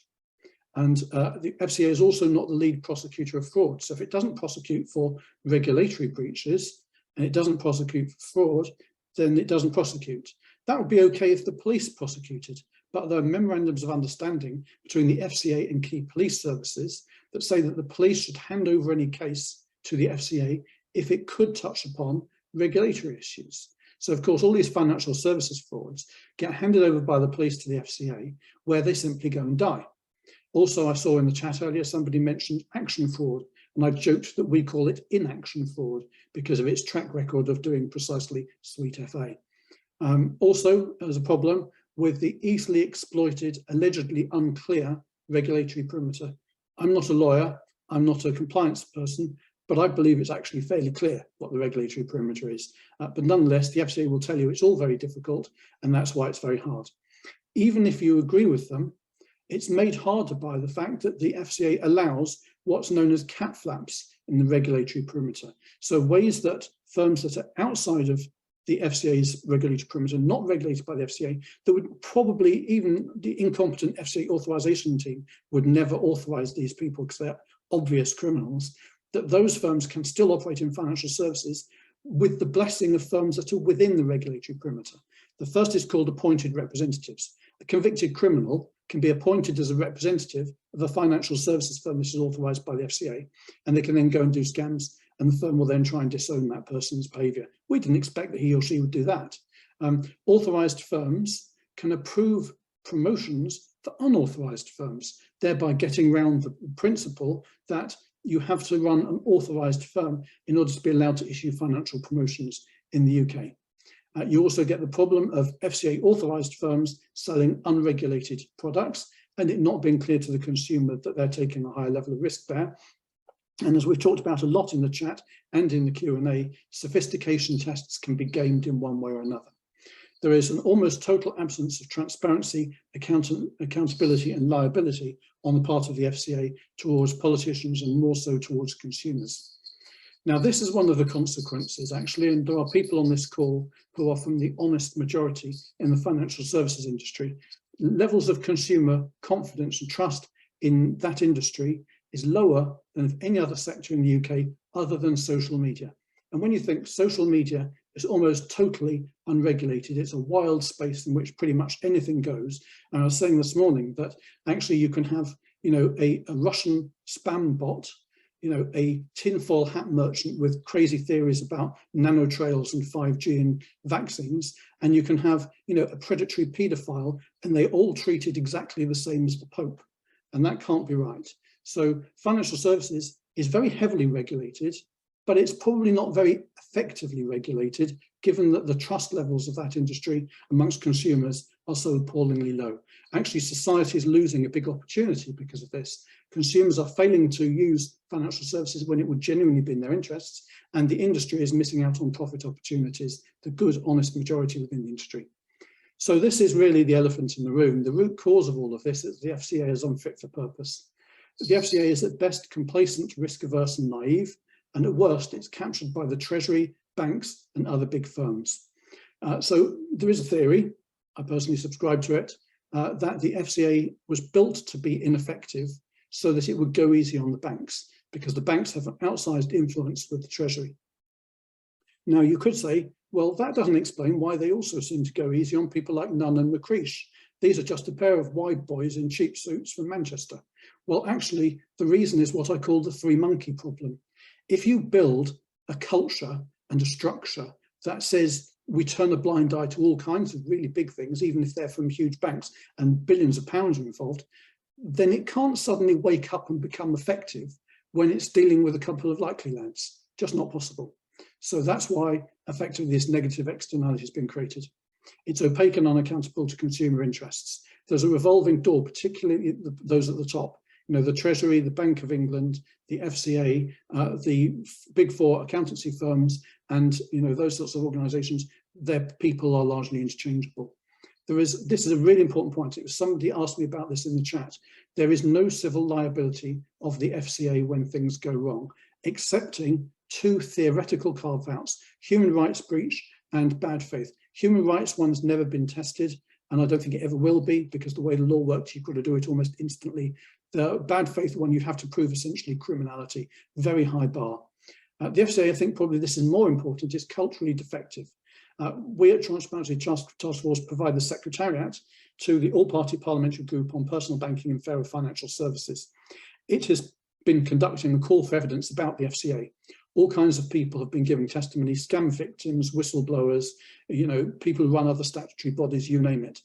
And the FCA is also not the lead prosecutor of fraud. So if it doesn't prosecute for regulatory breaches and it doesn't prosecute for fraud, then it doesn't prosecute. That would be okay if the police prosecuted, but there are memorandums of understanding between the FCA and key police services that say that the police should hand over any case to the FCA if it could touch upon regulatory issues. So of course, all these financial services frauds get handed over by the police to the FCA, where they simply go and die. Also, I saw in the chat earlier, somebody mentioned action fraud, and I joked that we call it inaction fraud because of its track record of doing precisely sweet FA. Also, there's a problem with the easily exploited, allegedly unclear regulatory perimeter. I'm not a lawyer, I'm not a compliance person, but I believe it's actually fairly clear what the regulatory perimeter is. But nonetheless, the FCA will tell you it's all very difficult, and that's why it's very hard. Even if you agree with them, it's made harder by the fact that the FCA allows what's known as cat flaps in the regulatory perimeter. So ways that firms that are outside of the FCA's regulatory perimeter, not regulated by the FCA, that would probably, even the incompetent FCA authorization team would never authorize these people because they're obvious criminals, that those firms can still operate in financial services with the blessing of firms that are within the regulatory perimeter. The first is called appointed representatives. A convicted criminal can be appointed as a representative of a financial services firm that is authorized by the FCA, and they can then go and do scams, and the firm will then try and disown that person's behavior. We didn't expect that he or she would do that. Authorized firms can approve promotions for unauthorized firms, thereby getting around the principle that you have to run an authorized firm in order to be allowed to issue financial promotions in the UK. You also get the problem of FCA authorized firms selling unregulated products and it not being clear to the consumer that they're taking a higher level of risk there. And as we've talked about a lot in the chat and in the Q&A, sophistication tests can be gamed in one way or another. there is an almost total absence of transparency, accountability and liability on the part of the FCA towards politicians and more so towards consumers. Now, this is one of the consequences, actually, and there are people on this call who are from the honest majority in the financial services industry. Levels of consumer confidence and trust in that industry is lower than any other sector in the UK other than social media. And when you think social media is almost totally unregulated, it's a wild space in which pretty much anything goes. And I was saying this morning that actually you can have, you know, a Russian spam bot, you know, a tinfoil hat merchant with crazy theories about nanotrails and 5G and vaccines, and you can have, you know, a predatory paedophile, and they all treated exactly the same as the Pope, and that can't be right. So financial services is very heavily regulated, but it's probably not very effectively regulated, given that the trust levels of that industry amongst consumers are so appallingly low. Actually, society is losing a big opportunity because of this. Consumers are failing to use financial services when it would genuinely be in their interests, and the industry is missing out on profit opportunities, the good, honest majority within the industry. So this is really the elephant in the room. The root cause of all of this is the FCA is unfit for purpose. The FCA is at best complacent, risk-averse and naive, and at worst, it's captured by the Treasury, banks and other big firms. So there is a theory, I personally subscribe to it, that the FCA was built to be ineffective so that it would go easy on the banks, because the banks have an outsized influence with the Treasury. Now you could say, well, that doesn't explain why they also seem to go easy on people like Nunn and McCreish. These are just a pair of wide boys in cheap suits from Manchester. Well, actually, the reason is what I call the three monkey problem. If you build a culture and a structure that says we turn a blind eye to all kinds of really big things, even if they're from huge banks and billions of pounds are involved, then it can't suddenly wake up and become effective when it's dealing with a couple of likely lads. Just not possible. So that's why effectively this negative externality has been created. It's opaque and unaccountable to consumer interests. There's a revolving door, particularly those at the top. You know, the Treasury, the Bank of England, the FCA, the big four accountancy firms, and you know those sorts of organisations. Their people are largely interchangeable. This is a really important point. It was somebody asked me about this in the chat. There is no civil liability of the FCA when things go wrong, excepting two theoretical carve-outs: human rights breach and bad faith. Human rights one's never been tested, and I don't think it ever will be, because the way the law works, you've got to do it almost instantly. The bad faith one, you have to prove essentially criminality, very high bar. The FCA, I think probably this is more important, is culturally defective. We at Transparency Task Force provide the secretariat to the all-party parliamentary group on personal banking and fairer financial services. It has been conducting a call for evidence about the FCA. All kinds of people have been giving testimony: scam victims, whistleblowers, you know, people who run other statutory bodies, you name it.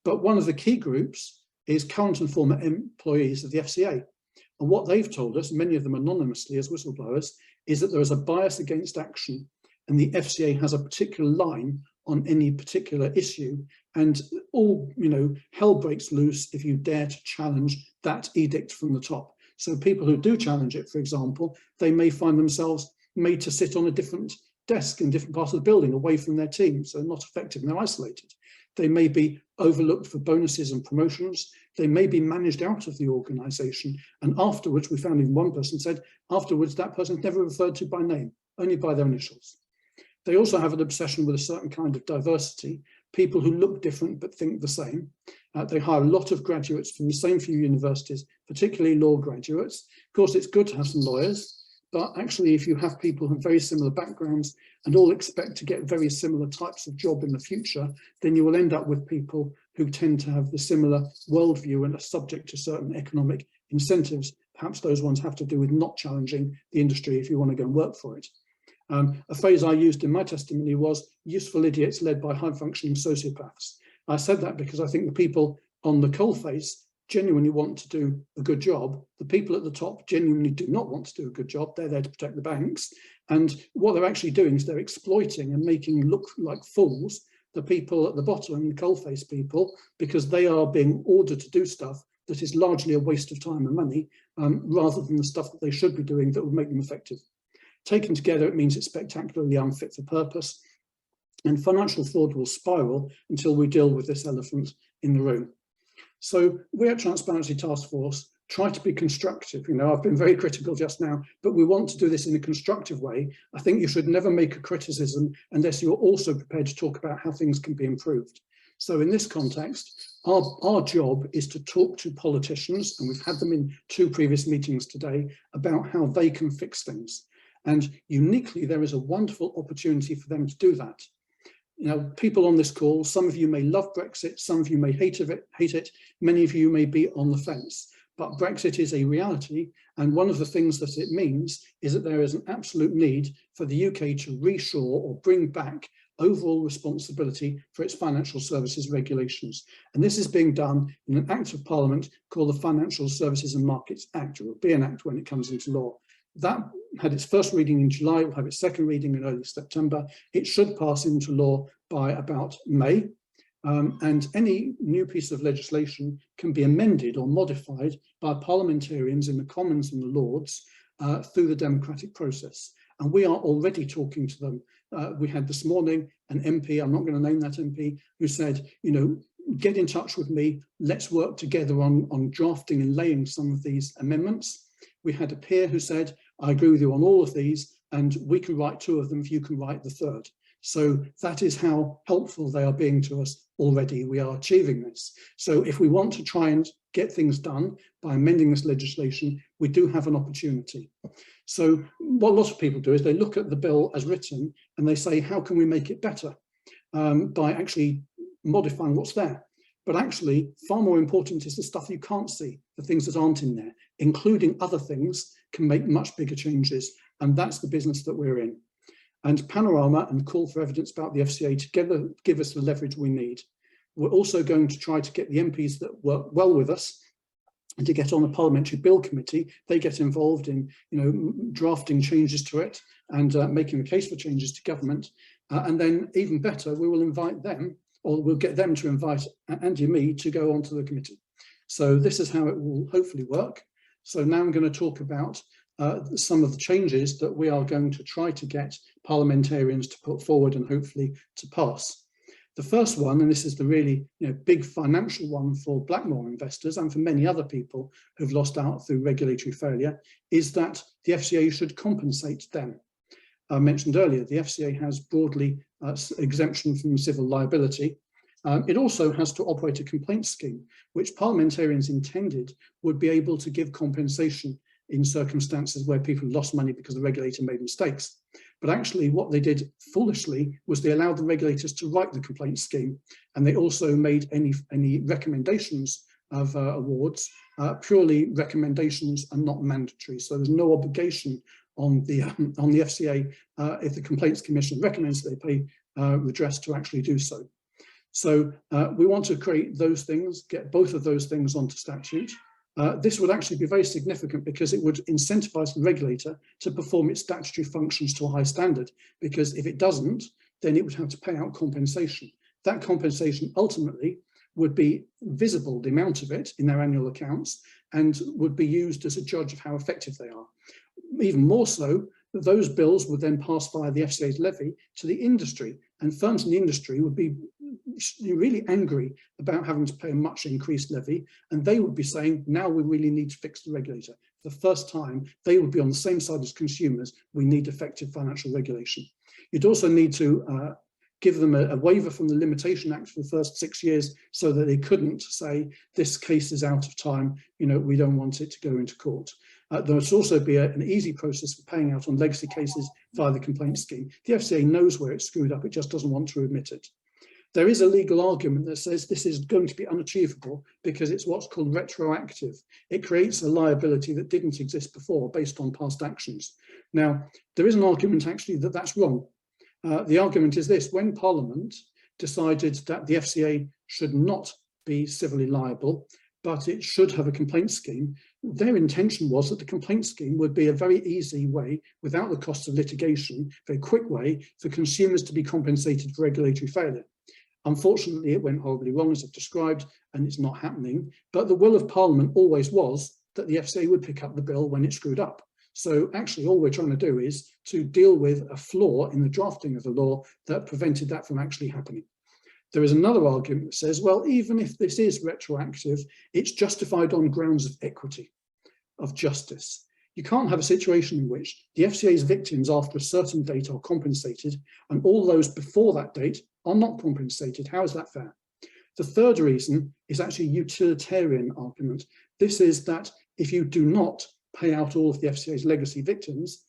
But one of the key groups is current and former employees of the FCA. And what they've told us, many of them anonymously as whistleblowers, is that there is a bias against action, and the FCA has a particular line on any particular issue, and all, you know, hell breaks loose if you dare to challenge that edict from the top. So people who do challenge it, for example, they may find themselves made to sit on a different desk in different parts of the building away from their team, so not effective and they're isolated. They may be overlooked for bonuses and promotions. They may be managed out of the organisation, and afterwards, we found even one person said, afterwards that person's never referred to by name, only by their initials. They also have an obsession with a certain kind of diversity, people who look different but think the same. They hire a lot of graduates from the same few universities, particularly law graduates. Of course, it's good to have some lawyers, but actually if you have people with very similar backgrounds and all expect to get very similar types of job in the future, then you will end up with people who tend to have the similar worldview and are subject to certain economic incentives. Perhaps those ones have to do with not challenging the industry if you want to go and work for it. A phrase I used in my testimony was useful idiots led by high-functioning sociopaths. I said that because I think the people on the coalface genuinely want to do a good job. The people at the top genuinely do not want to do a good job. They're there to protect the banks. And what they're actually doing is they're exploiting and making look like fools the people at the bottom, the coalface people, because they are being ordered to do stuff that is largely a waste of time and money, rather than the stuff that they should be doing that would make them effective. Taken together, it means it's spectacularly unfit for purpose. and financial fraud will spiral until we deal with this elephant in the room. So we at Transparency Task Force try to be constructive. You know, I've been very critical just now, but we want to do this in a constructive way. I think you should never make a criticism unless you're also prepared to talk about how things can be improved. So in this context, our job is to talk to politicians, and we've had them in 2 previous meetings today, about how they can fix things. And uniquely, there is a wonderful opportunity for them to do that. You know, people on this call, some of you may love Brexit, some of you may hate it, many of you may be on the fence. But Brexit is a reality, and one of the things that it means is that there is an absolute need for the UK to reshore or bring back overall responsibility for its financial services regulations. And this is being done in an Act of Parliament called the Financial Services and Markets Act. It will be an act when it comes into law. That had its first reading in July, it will have its second reading in early September. It should pass into law by about May. And any new piece of legislation can be amended or modified by parliamentarians in the Commons and the Lords through the democratic process. And we are already talking to them. We had this morning an MP, I'm not going to name that MP, who said, you know, get in touch with me, let's work together on drafting and laying some of these amendments. We had a peer who said, I agree with you on all of these, and we can write 2 of them if you can write the 3rd. So that is how helpful they are being to us already. We are achieving this. So if we want to try and get things done by amending this legislation, we do have an opportunity. So what a lot of people do is they look at the bill as written and they say, how can we make it better by actually modifying what's there? But actually, far more important is the stuff you can't see, the things that aren't in there, including other things can make much bigger changes. And that's the business that we're in. And Panorama and Call for Evidence about the FCA together give us the leverage we need. We're also going to try to get the MPs that work well with us and to get on the Parliamentary Bill Committee. They get involved in, you know, drafting changes to it and making the case for changes to government. And then even better, we will invite them, or we'll get them to invite Andy and me to go onto the committee. So this is how it will hopefully work. So now I'm going to talk about some of the changes that we are going to try to get parliamentarians to put forward and hopefully to pass. The first one, and this is the really big financial one for Blackmore investors and for many other people who've lost out through regulatory failure, is that the FCA should compensate them. I mentioned earlier, the FCA has broadly exemption from civil liability. It also has to operate a complaint scheme, which parliamentarians intended would be able to give compensation in circumstances where people lost money because the regulator made mistakes. But actually what they did foolishly was they allowed the regulators to write the complaint scheme, and they also made any recommendations of awards purely recommendations and not mandatory. So there's no obligation on the FCA if the Complaints Commission recommends that they pay redress to actually do so. So we want to create those things, get both of those things onto statute. This would actually be very significant because it would incentivize the regulator to perform its statutory functions to a high standard, because if it doesn't, then it would have to pay out compensation. That compensation ultimately would be visible, the amount of it, in their annual accounts, and would be used as a judge of how effective they are. Even more so, those bills would then pass via the FCA's levy to the industry, and firms in the industry would be really angry about having to pay a much increased levy, and they would be saying, now we really need to fix the regulator. For the first time, they would be on the same side as consumers. We need effective financial regulation. You'd also need to give them a waiver from the Limitation Act for the first 6 years so that they couldn't say, this case is out of time, we don't want it to go into court. There must also be an easy process for paying out on legacy cases via the complaint scheme. The FCA knows where it's screwed up, it just doesn't want to admit it. There is a legal argument that says this is going to be unachievable because it's what's called retroactive. It creates a liability that didn't exist before based on past actions. Now, there is an argument actually that that's wrong. The argument is this: when Parliament decided that the FCA should not be civilly liable, but it should have a complaint scheme, their intention was that the complaint scheme would be a very easy way, without the cost of litigation, very quick way for consumers to be compensated for regulatory failure. Unfortunately, it went horribly wrong, as I've described, and it's not happening. But the will of Parliament always was that the FCA would pick up the bill when it screwed up. So actually all we're trying to do is to deal with a flaw in the drafting of the law that prevented that from actually happening. There is another argument that says, well, even if this is retroactive, it's justified on grounds of equity, of justice. You can't have a situation in which the FCA's victims after a certain date are compensated and all those before that date are not compensated. How is that fair? The third reason is actually a utilitarian argument. This is that if you do not pay out all of the FCA's legacy victims,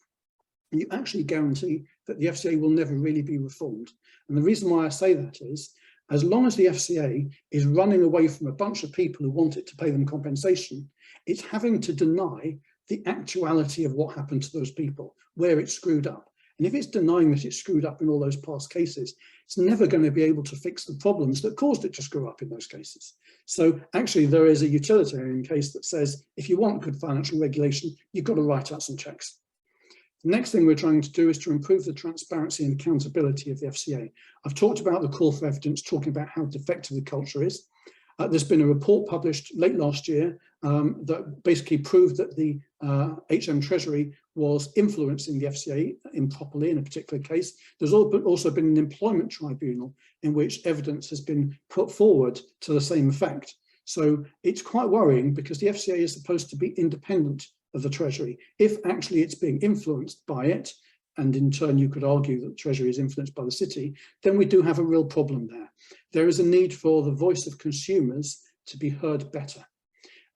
you actually guarantee that the FCA will never really be reformed. And the reason why I say that is, as long as the FCA is running away from a bunch of people who want it to pay them compensation, it's having to deny the actuality of what happened to those people, where it screwed up. And if it's denying that it screwed up in all those past cases, it's never going to be able to fix the problems that caused it to screw up in those cases. So actually there is a utilitarian case that says, if you want good financial regulation, you've got to write out some checks. The next thing we're trying to do is to improve the transparency and accountability of the FCA. I've talked about the call for evidence, talking about how defective the culture is. There's been a report published late last year that basically proved that the HM Treasury was influencing the FCA improperly in a particular case. There's also been an employment tribunal in which evidence has been put forward to the same effect. So it's quite worrying because the FCA is supposed to be independent of the Treasury. If actually it's being influenced by it, and in turn you could argue that the Treasury is influenced by the city, then we do have a real problem there. There is a need for the voice of consumers to be heard better.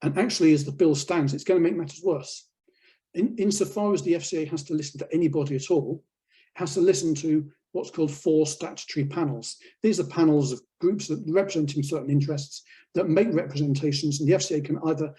And actually, as the bill stands, it's going to make matters worse. Insofar as the FCA has to listen to anybody at all, it has to listen to what's called 4 statutory panels. These are panels of groups that representing certain interests that make representations, and the FCA can either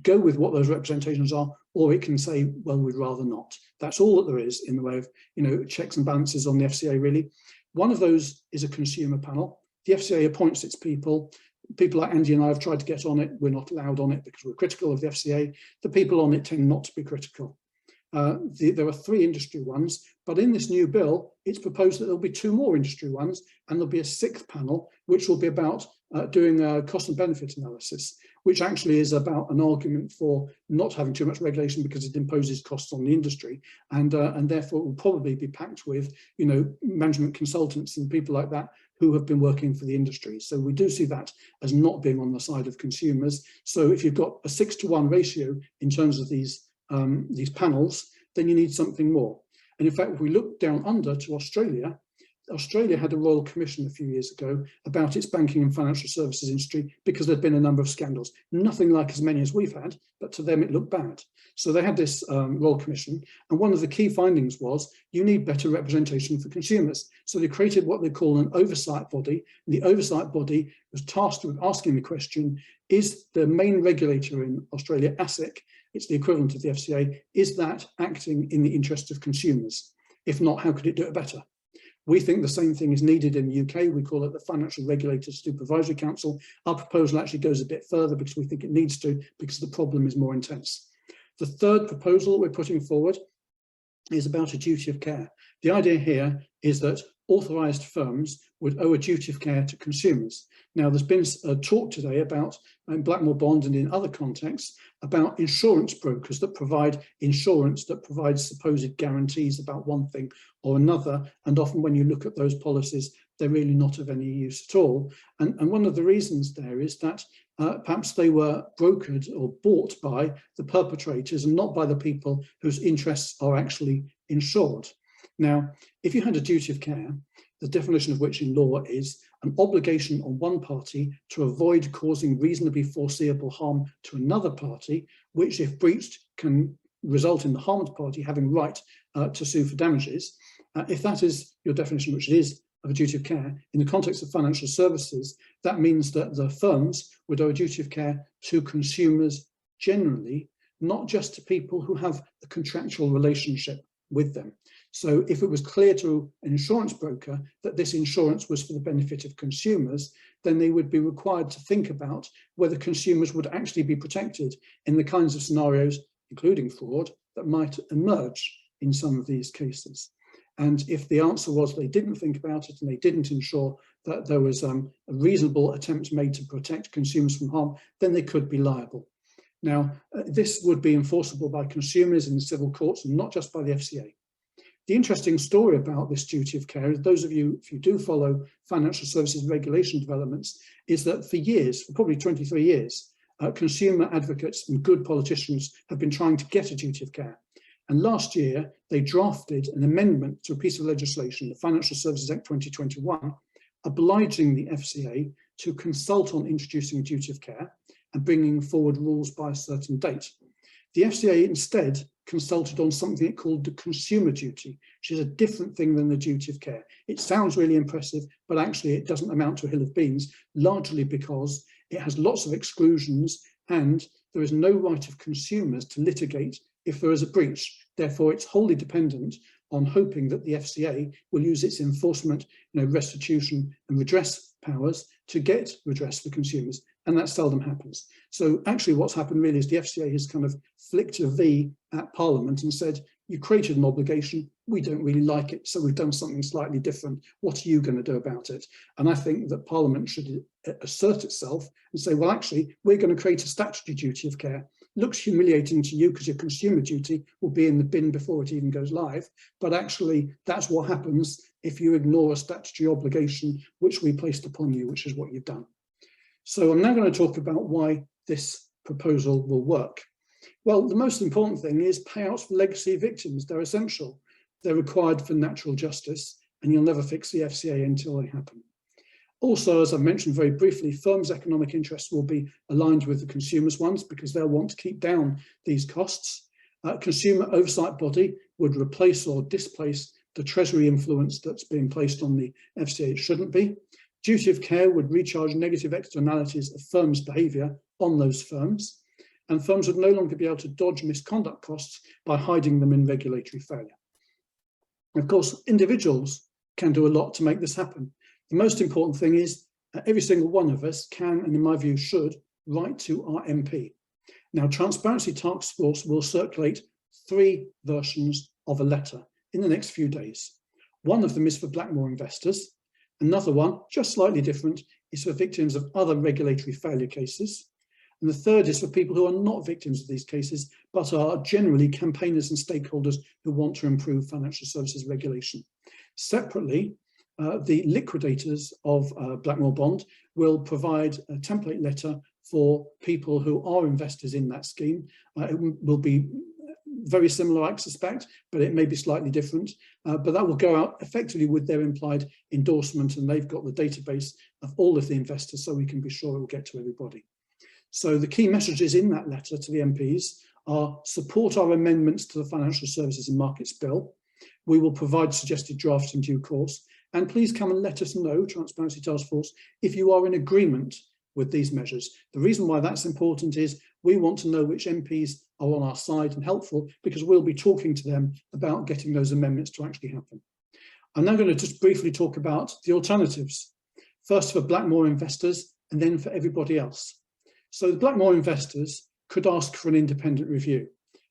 go with what those representations are, or it can say, well, we'd rather not. That's all that there is in the way of, checks and balances on the FCA, really. One of those is a consumer panel. The FCA appoints its people. People like Andy and I have tried to get on it. We're not allowed on it because we're critical of the FCA. The people on it tend not to be critical. There are 3 industry ones, but in this new bill, it's proposed that there'll be 2 more industry ones, and there'll be a 6th panel, which will be about doing a cost and benefit analysis, which actually is about an argument for not having too much regulation because it imposes costs on the industry, and therefore it will probably be packed with, management consultants and people like that who have been working for the industry. So we do see that as not being on the side of consumers. So if you've got a 6-to-1 ratio in terms of these panels, then you need something more. And in fact, if we look down under to Australia, Australia had a Royal Commission a few years ago about its banking and financial services industry because there'd been a number of scandals. Nothing like as many as we've had, but to them it looked bad. So they had this Royal Commission, and one of the key findings was you need better representation for consumers. So they created what they call an oversight body, and the oversight body was tasked with asking the question, is the main regulator in Australia, ASIC, it's the equivalent of the FCA, is that acting in the interest of consumers? If not, how could it do it better? We think the same thing is needed in the UK. We call it the Financial Regulators Supervisory Council. Our proposal actually goes a bit further because we think it needs to, because the problem is more intense. The third proposal that we're putting forward is about a duty of care. The idea here is that authorised firms would owe a duty of care to consumers. Now, there's been a talk today about, in Blackmore Bond and in other contexts, about insurance brokers that provide insurance that provides supposed guarantees about one thing or another. And often when you look at those policies, they're really not of any use at all. And one of the reasons there is that perhaps they were brokered or bought by the perpetrators and not by the people whose interests are actually insured. Now, if you had a duty of care, the definition of which in law is an obligation on one party to avoid causing reasonably foreseeable harm to another party, which if breached can result in the harmed party having right to sue for damages. If that is your definition, which it is, of a duty of care, in the context of financial services, that means that the firms would owe a duty of care to consumers generally, not just to people who have a contractual relationship with them. So if it was clear to an insurance broker that this insurance was for the benefit of consumers, then they would be required to think about whether consumers would actually be protected in the kinds of scenarios, including fraud, that might emerge in some of these cases. And if the answer was they didn't think about it and they didn't ensure that there was a reasonable attempt made to protect consumers from harm, then they could be liable. Now, this would be enforceable by consumers in the civil courts and not just by the FCA. The interesting story about this duty of care is, those of you, if you do follow financial services regulation developments, is that for years, for probably 23 years, consumer advocates and good politicians have been trying to get a duty of care. And last year, they drafted an amendment to a piece of legislation, the Financial Services Act 2021, obliging the FCA to consult on introducing a duty of care and bringing forward rules by a certain date. The FCA instead consulted on something called the consumer duty, which is a different thing than the duty of care. It sounds really impressive, but actually it doesn't amount to a hill of beans, largely because it has lots of exclusions and there is no right of consumers to litigate if there is a breach. Therefore, it's wholly dependent on hoping that the FCA will use its enforcement, restitution and redress powers to get redress for consumers, and that seldom happens. So actually what's happened really is the FCA has kind of flicked a V at Parliament and said, you created an obligation, we don't really like it, so we've done something slightly different. What are you going to do about it? And I think that Parliament should assert itself and say, well, actually, we're going to create a statutory duty of care. Looks humiliating to you because your consumer duty will be in the bin before it even goes live. But actually, that's what happens if you ignore a statutory obligation which we placed upon you, which is what you've done. So I'm now going to talk about why this proposal will work. Well, the most important thing is payouts for legacy victims. They're essential. They're required for natural justice, and you'll never fix the FCA until they happen. Also, as I mentioned very briefly, firms' economic interests will be aligned with the consumers' ones because they'll want to keep down these costs. Consumer oversight body would replace or displace the Treasury influence that's being placed on the FCA. It shouldn't be. Duty of care would recharge negative externalities of firms' behaviour on those firms, and firms would no longer be able to dodge misconduct costs by hiding them in regulatory failure. Of course, individuals can do a lot to make this happen. The most important thing is every single one of us can, and in my view should, write to our MP. Now, Transparency Task Force will circulate 3 versions of a letter in the next few days. One of them is for Blackmore investors. Another one, just slightly different, is for victims of other regulatory failure cases. And the third is for people who are not victims of these cases, but are generally campaigners and stakeholders who want to improve financial services regulation. Separately, the liquidators of Blackmore Bond will provide a template letter for people who are investors in that scheme. It will be very similar, I suspect, but it may be slightly different. But that will go out effectively with their implied endorsement, and they've got the database of all of the investors, so we can be sure it will get to everybody. So the key messages in that letter to the MPs are: support our amendments to the Financial Services and Markets Bill. We will provide suggested drafts in due course. And please come and let us know, Transparency Task Force, if you are in agreement with these measures. The reason why that's important is we want to know which MPs are on our side and helpful, because we'll be talking to them about getting those amendments to actually happen. I'm now going to just briefly talk about the alternatives. First for Blackmore investors and then for everybody else. So the Blackmore investors could ask for an independent review,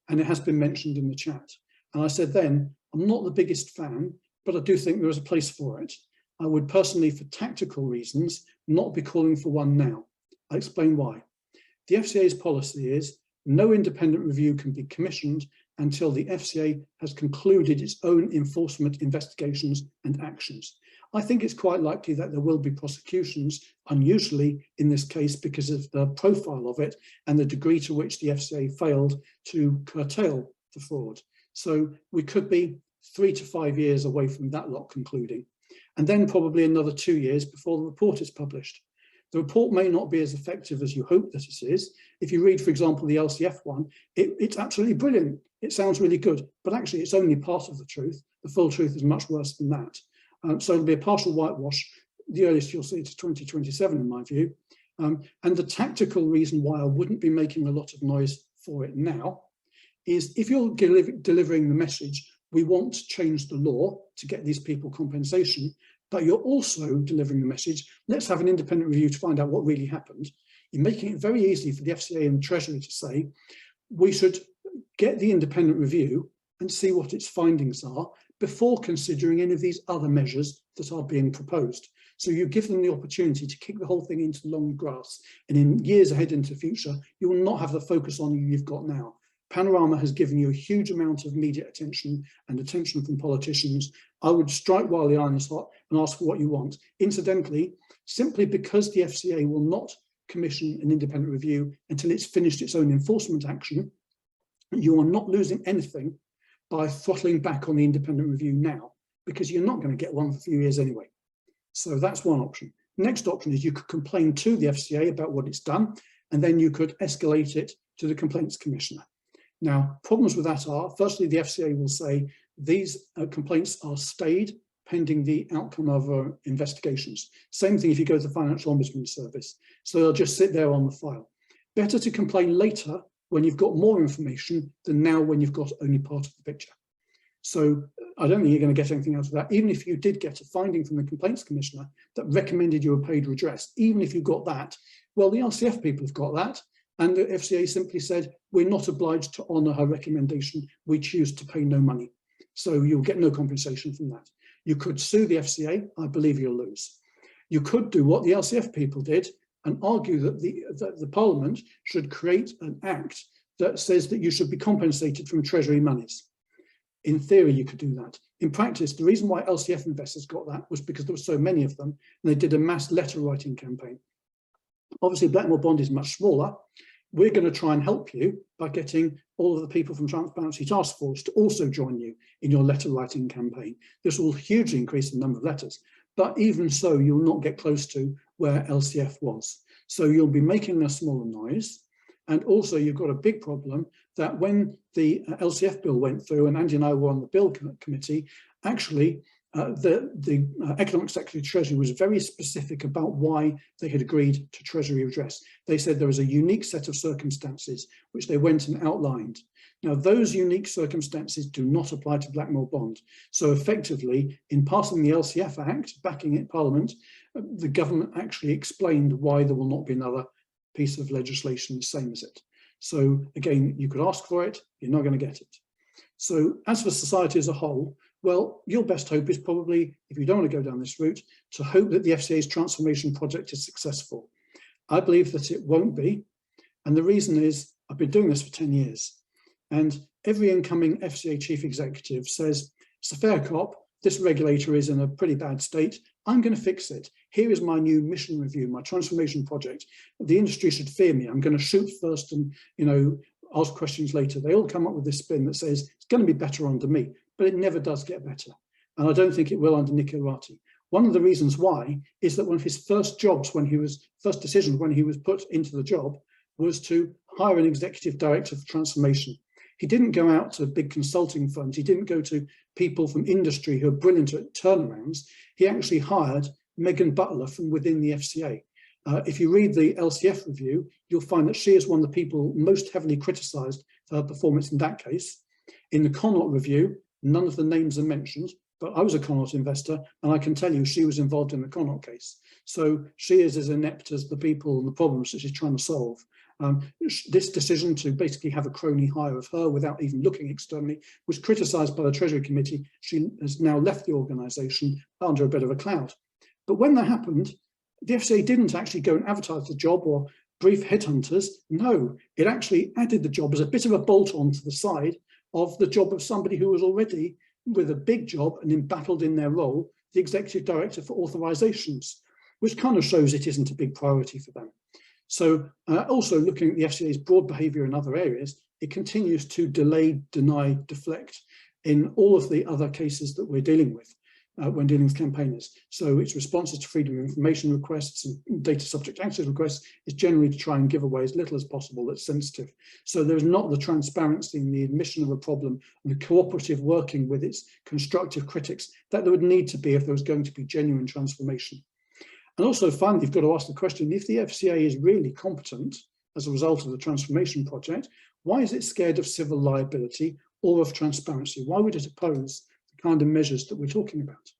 and it has been mentioned in the chat. And I said then, I'm not the biggest fan, but I do think there is a place for it. I would personally, for tactical reasons, not be calling for one now. I'll explain why. The FCA's policy is no independent review can be commissioned until the FCA has concluded its own enforcement investigations and actions. I think it's quite likely that there will be prosecutions, unusually in this case because of the profile of it and the degree to which the FCA failed to curtail the fraud. So we could be 3 to 5 years away from that lot concluding, and then probably another 2 years before the report is published. The report may not be as effective as you hope that it is. If you read, for example, the LCF one, it's absolutely brilliant. It sounds really good, but actually it's only part of the truth. The full truth is much worse than that. So it'll be a partial whitewash. The earliest you'll see it is 2027, in my view. And the tactical reason why I wouldn't be making a lot of noise for it now is if you're delivering the message, we want to change the law to get these people compensation, but you're also delivering the message, let's have an independent review to find out what really happened. You're making it very easy for the FCA and the Treasury to say, we should get the independent review and see what its findings are before considering any of these other measures that are being proposed. So you give them the opportunity to kick the whole thing into long grass, and in years ahead into the future, you will not have the focus on you've got now. Panorama has given you a huge amount of media attention and attention from politicians. I would strike while the iron is hot and ask for what you want. Incidentally, simply because the FCA will not commission an independent review until it's finished its own enforcement action, you are not losing anything by throttling back on the independent review now, because you're not going to get one for a few years anyway. So that's one option. Next option is you could complain to the FCA about what it's done, and then you could escalate it to the Complaints Commissioner. Now, problems with that are, firstly, the FCA will say these complaints are stayed pending the outcome of our investigations. Same thing if you go to the Financial Ombudsman Service. So they'll just sit there on the file. Better to complain later when you've got more information than now when you've got only part of the picture. So I don't think you're going to get anything out of that. Even if you did get a finding from the Complaints Commissioner that recommended you a paid redress, even if you got that, well, the LCF people have got that. And the FCA simply said, we're not obliged to honour her recommendation. We choose to pay no money. So you'll get no compensation from that. You could sue the FCA. I believe you'll lose. You could do what the LCF people did and argue that the Parliament should create an act that says that you should be compensated from Treasury monies. In theory, you could do that. In practice, the reason why LCF investors got that was because there were so many of them, and they did a mass letter writing campaign. Obviously, Blackmore Bond is much smaller. We're going to try and help you by getting all of the people from Transparency Task Force to also join you in your letter writing campaign. This will hugely increase the number of letters, but even so, you'll not get close to where LCF was. So you'll be making a smaller noise. And also you've got a big problem that when the LCF bill went through, and Andy and I were on the bill committee, actually the Economic Secretary of Treasury was very specific about why they had agreed to Treasury redress. They said there was a unique set of circumstances which they went and outlined. Now, those unique circumstances do not apply to Blackmore Bond. So effectively, in passing the LCF Act, backing it Parliament, the government actually explained why there will not be another piece of legislation the same as it. So again, you could ask for it, you're not going to get it. So as for society as a whole, well, your best hope is probably, if you don't want to go down this route, to hope that the FCA's transformation project is successful. I believe that it won't be. And the reason is, I've been doing this for 10 years. And every incoming FCA chief executive says, it's a fair cop, this regulator is in a pretty bad state, I'm going to fix it. Here is my new mission review, my transformation project. The industry should fear me. I'm going to shoot first and, ask questions later. They all come up with this spin that says it's going to be better under me, but it never does get better. And I don't think it will under Nick Irati. One of the reasons why is that one of his first decisions when he was put into the job was to hire an executive director for transformation. He didn't go out to big consulting firms. He didn't go to people from industry who are brilliant at turnarounds. He actually hired Megan Butler from within the FCA. If you read the LCF review, you'll find that she is one of the people most heavily criticised for her performance in that case. In the Connaught review, none of the names are mentioned, but I was a Connaught investor, and I can tell you she was involved in the Connaught case. So she is as inept as the people and the problems that she's trying to solve. This decision to basically have a crony hire of her without even looking externally was criticised by the Treasury Committee. She has now left the organisation under a bit of a cloud. But when that happened, the FCA didn't actually go and advertise the job or brief headhunters. No, it actually added the job as a bit of a bolt-on to the side of the job of somebody who was already with a big job and embattled in their role, the Executive Director for Authorisations, which kind of shows it isn't a big priority for them. So also looking at the FCA's broad behaviour in other areas, it continues to delay, deny, deflect in all of the other cases that we're dealing with when dealing with campaigners. So its responses to freedom of information requests and data subject access requests is generally to try and give away as little as possible that's sensitive. So there's not the transparency in the admission of a problem and the cooperative working with its constructive critics that there would need to be if there was going to be genuine transformation. And also finally, you've got to ask the question, if the FCA is really competent as a result of the transformation project, why is it scared of civil liability or of transparency? Why would it oppose the kind of measures that we're talking about?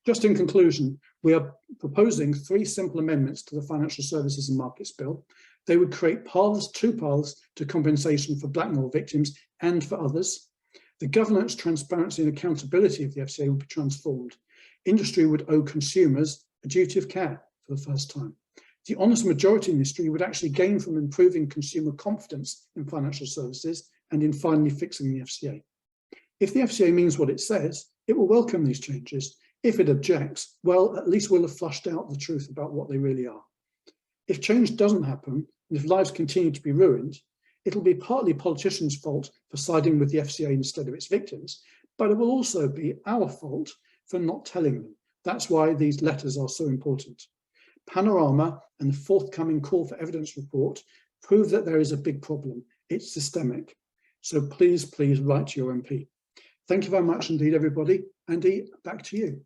Just in conclusion, we are proposing 3 simple amendments to the Financial Services and Markets Bill. They would create two paths to compensation for Blackmore victims and for others. The governance, transparency and accountability of the FCA would be transformed. Industry would owe consumers a duty of care for the first time. The honest majority industry would actually gain from improving consumer confidence in financial services and in finally fixing the FCA. If the FCA means what it says, it will welcome these changes. If it objects, well, at least we'll have flushed out the truth about what they really are. If change doesn't happen, and if lives continue to be ruined, it'll be partly politicians' fault for siding with the FCA instead of its victims, but it will also be our fault for not telling them. That's why these letters are so important. Panorama and the forthcoming call for evidence report prove that there is a big problem. It's systemic. So please, please write to your MP. Thank you very much indeed, everybody. Andy, back to you.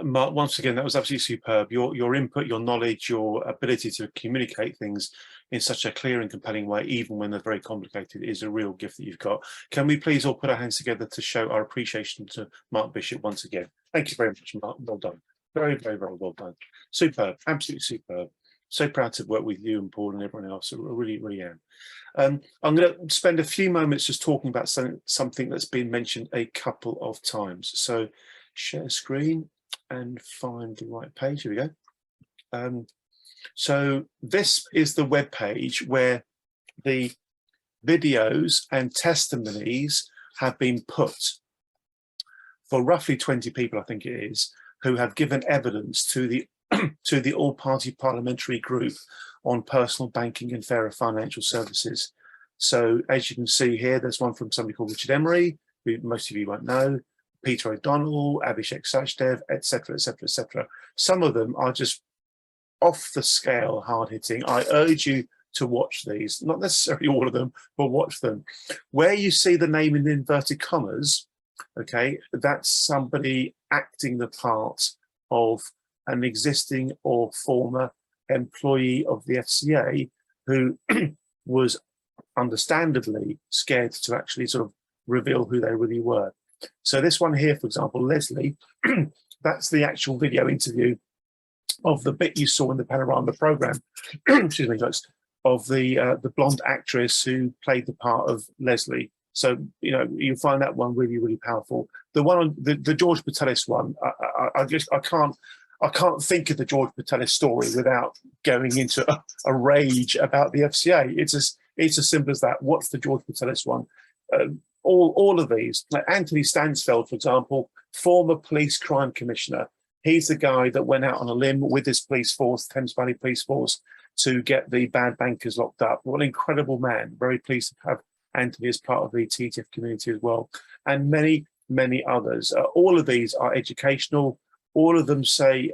Mark, once again, that was absolutely superb. Your input, your knowledge, your ability to communicate things in such a clear and compelling way, even when they're very complicated, is a real gift that you've got. Can we please all put our hands together to show our appreciation to Mark Bishop once again? Thank you very much, Mark. Well done. Very, very, very well done. Superb, absolutely superb. So proud to work with you and Paul and everyone else. I really, really am. I'm going to spend a few moments just talking about something that's been mentioned a couple of times. So share screen and find the right page. Here we go. So this is the web page where the videos and testimonies have been put for roughly 20 people, I think it is, who have given evidence to the to the all-party parliamentary group on personal banking and fairer financial services. So as you can see here, there's one from somebody called Richard Emery, who most of you won't know, Peter O'Donnell, Abhishek Sachdev, etc., etc., etc. Some of them are just off the scale, hard-hitting. I urge you to watch these, not necessarily all of them, but watch them. Where you see the name in inverted commas, okay, that's somebody acting the part of an existing or former employee of the FCA who was understandably scared to actually sort of reveal who they really were. So this one here, for example, Leslie, that's the actual video interview of the bit you saw in the Panorama programme, excuse me, folks, of the blonde actress who played the part of Leslie. So, you know, you'll find that one really, really powerful. The one on the George Patelis one, I can't think of the George Patelis story without going into a rage about the FCA. It's as simple as that. What's the George Patelis one? All of these, like Anthony Stansfeld, for example, former police crime commissioner. He's the guy that went out on a limb with his police force, Thames Valley Police Force, to get the bad bankers locked up. What an incredible man. Very pleased to have Anthony as part of the TTF community as well. And many, many others. All of these are educational. All of them say,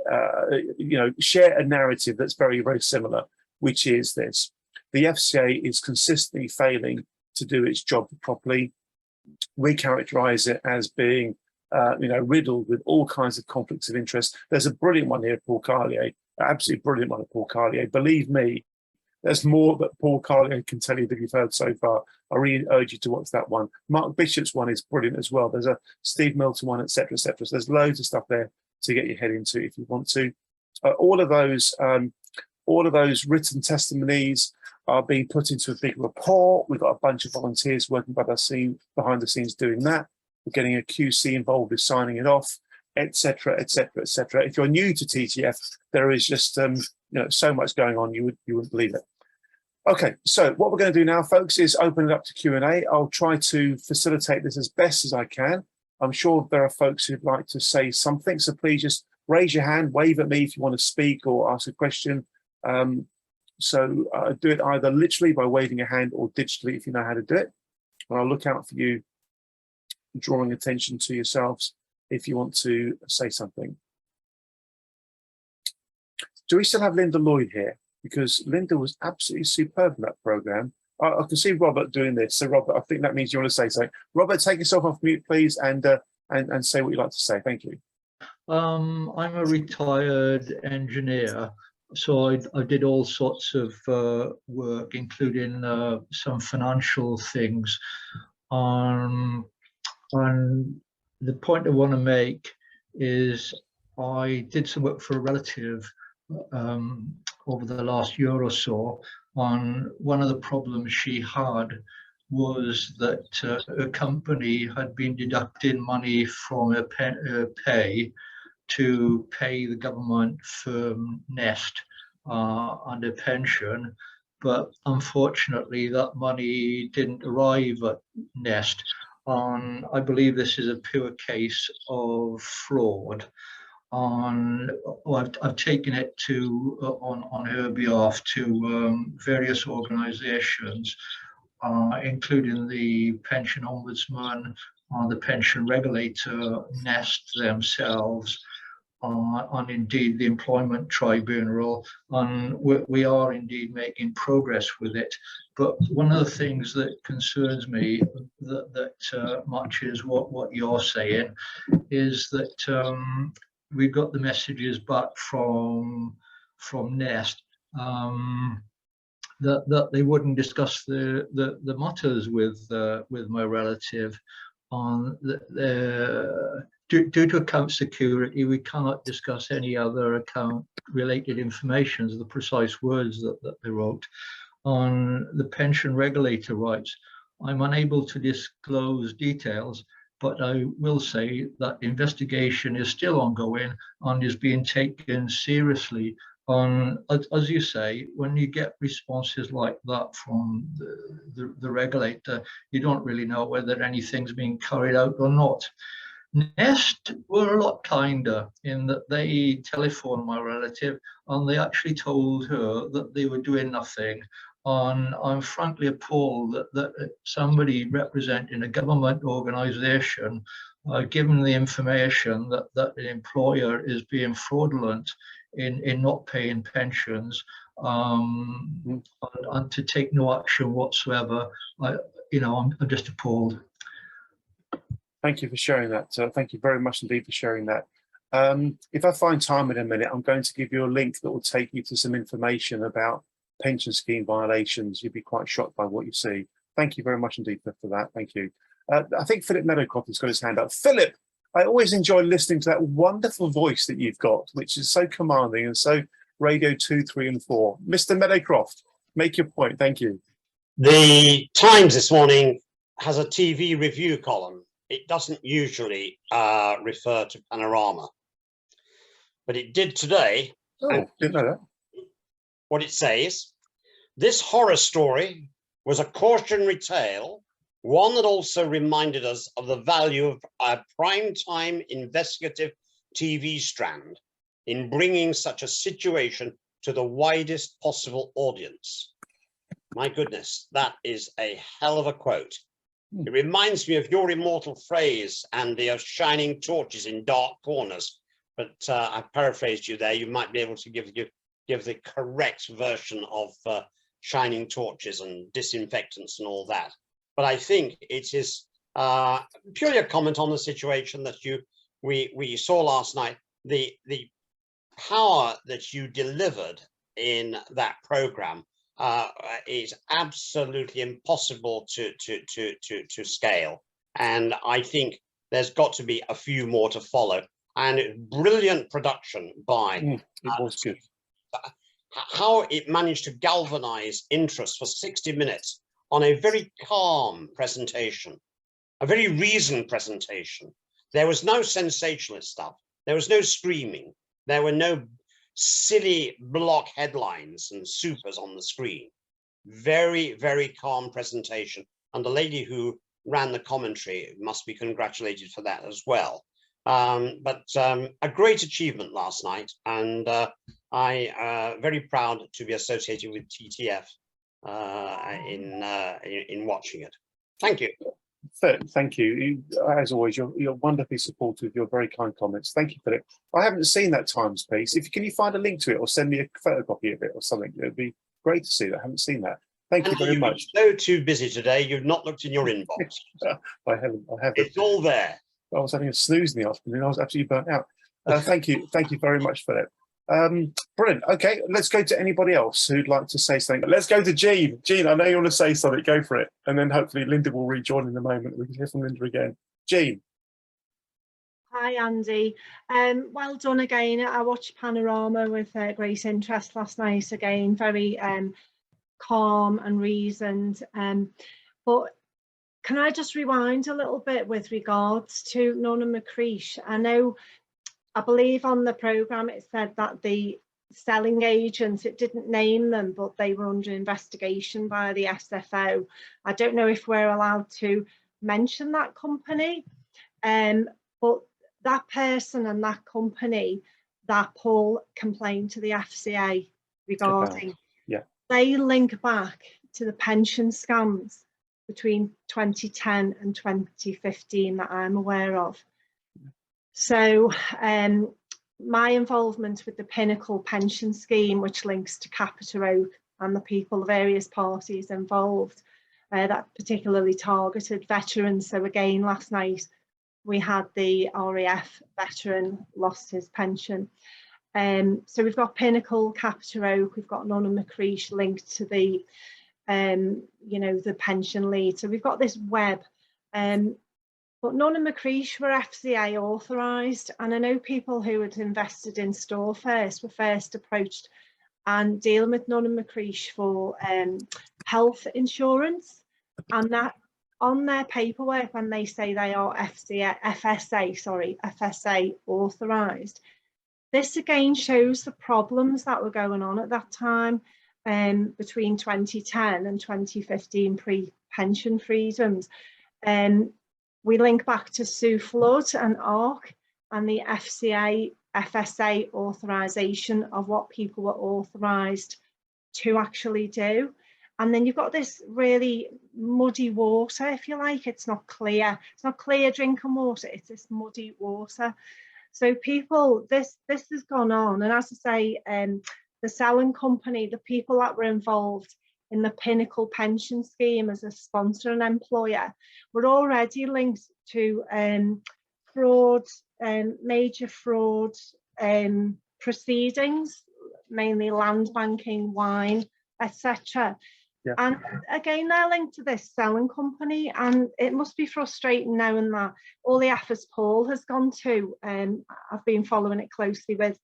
you know, share a narrative that's very, very similar, which is this. The FCA is consistently failing to do its job properly. We characterize it as being, you know, riddled with all kinds of conflicts of interest. There's a brilliant one here, Paul Carlier, absolutely brilliant one of Paul Carlier. Believe me, there's more that Paul Carlier can tell you than you've heard so far. I really urge you to watch that one. Mark Bishop's one is brilliant as well. There's a Steve Milton one, etc., etc. So there's loads of stuff there to get your head into if you want to. All of those written testimonies are being put into a big report. We've got a bunch of volunteers working behind the scenes doing that. We're getting a QC involved with signing it off, etc., etc., etc. If you're new to TTF, there is just you know, so much going on. You wouldn't believe it. Okay, so what we're going to do now, folks, is open it up to Q&A. I'll try to facilitate this as best as I can. I'm sure there are folks who'd like to say something, so please just raise your hand, wave at me if you want to speak or ask a question. So do it either literally by waving a hand or digitally if you know how to do it. And I'll look out for you drawing attention to yourselves if you want to say something. Do we still have Linda Lloyd here? Because Linda was absolutely superb in that programme. I can see Robert doing this. So Robert, I think that means you want to say something. Robert, take yourself off mute, please, and say what you'd like to say. Thank you. I'm a retired engineer, so I did all sorts of work, including some financial things. And the point I want to make is I did some work for a relative over the last year or so, on one of the problems she had was that a company had been deducting money from her pay to pay the government firm Nest under pension, but unfortunately that money didn't arrive at Nest. I believe this is a pure case of fraud. I've taken it to on her behalf to various organisations, including the Pension Ombudsman, the Pension Regulator, Nest themselves, and indeed the Employment Tribunal, and we are indeed making progress with it. But one of the things that concerns me that matches what you're saying is that we got the messages back from Nest that they wouldn't discuss the matters with my relative. On due to account security, we cannot discuss any other account related information, the precise words that they wrote. On the pension regulator rights, I'm unable to disclose details, but I will say that the investigation is still ongoing and is being taken seriously. As you say, when you get responses like that from the regulator, you don't really know whether anything's being carried out or not. Nest were a lot kinder in that they telephoned my relative and they actually told her that they were doing nothing. And I'm frankly appalled that somebody representing a government organisation, given the information that the employer is being fraudulent in not paying pensions, and to take no action whatsoever, I'm just appalled. Thank you for sharing that. Thank you very much indeed for sharing that. If I find time in a minute, I'm going to give you a link that will take you to some information about pension scheme violations. You'd be quite shocked by what you see. Thank you very much indeed for that. Thank you. I think Philip Meadowcroft has got his hand up. Philip, I always enjoy listening to that wonderful voice that you've got, which is so commanding and so Radio 2, 3 and 4. Mr. Meadowcroft, make your point. Thank you. The Times this morning has a TV review column. It doesn't usually refer to Panorama, but it did today. Oh, didn't know that. What it says: this horror story was a cautionary tale, one that also reminded us of the value of a prime-time investigative TV strand in bringing such a situation to the widest possible audience. My goodness, that is a hell of a quote. It reminds me of your immortal phrase, Andy, of shining torches in dark corners. But I've paraphrased you there. You might be able to give the correct version of shining torches and disinfectants and all that. But I think it is purely a comment on the situation that we saw last night. The power that you delivered in that program is absolutely impossible to scale, and I think there's got to be a few more to follow. And brilliant production by It was good. How it managed to galvanize interest for 60 minutes on a very calm presentation, a very reasoned presentation. There was no sensationalist stuff. There was no screaming. There were no silly block headlines and supers on the screen. Very, very calm presentation. And the lady who ran the commentary must be congratulated for that as well. But a great achievement last night, and I very proud to be associated with TTF in watching it. Thank you. Thank you. As always, you're wonderfully supportive. Your very kind comments. Thank you, Philip. I haven't seen that Times piece. Can you find a link to it or send me a photocopy of it or something? It'd be great to see that. I haven't seen that. Thank you very much. You're so too busy today. You've not looked in your inbox. I haven't. It's all there. I was having a snooze in the afternoon. I was absolutely burnt out. Thank you. Thank you very much, Philip. Brilliant. Okay, let's go to anybody else who'd like to say something. Let's go to Jean. Jean, I know you want to say something. Go for it. And then hopefully Linda will rejoin in a moment. We can hear from Linda again. Jean. Hi, Andy. Well done again. I watched Panorama with great interest last night. Again, very calm and reasoned. But can I just rewind a little bit with regards to Nona McCreesh? I know I believe on the programme it said that the selling agents, it didn't name them, but they were under investigation by the SFO. I don't know if we're allowed to mention that company, but that person and that company that Paul complained to the FCA regarding, they link back to the pension scams between 2010 and 2015 that I'm aware of. So my involvement with the Pinnacle pension scheme, which links to Capita Oak and the people, the various parties involved, that particularly targeted veterans. So again, last night we had the RAF veteran lost his pension. So we've got Pinnacle, Capita Oak, we've got Nunn and McCreesh linked to the, you know, the pension lead. So we've got this web. But Nunn and McCreesh were FCA authorised, and I know people who had invested in Store First were first approached and dealing with Nunn and McCreesh for health insurance, and that on their paperwork when they say they are FSA authorised. This again shows the problems that were going on at that time between 2010 and 2015 pre-pension freedoms. We link back to Sue Flood and ARC and the FSA authorisation of what people were authorised to actually do. And then you've got this really muddy water, if you like. It's not clear. It's not clear drinking water. It's this muddy water. So people, this has gone on. And as I say, the selling company, the people that were involved in the Pinnacle pension scheme as a sponsor and employer were already linked to fraud, major fraud proceedings, mainly land banking, wine, etc. Yeah. And again, they're linked to this selling company, and it must be frustrating knowing that all the efforts Paul has gone to, I've been following it closely with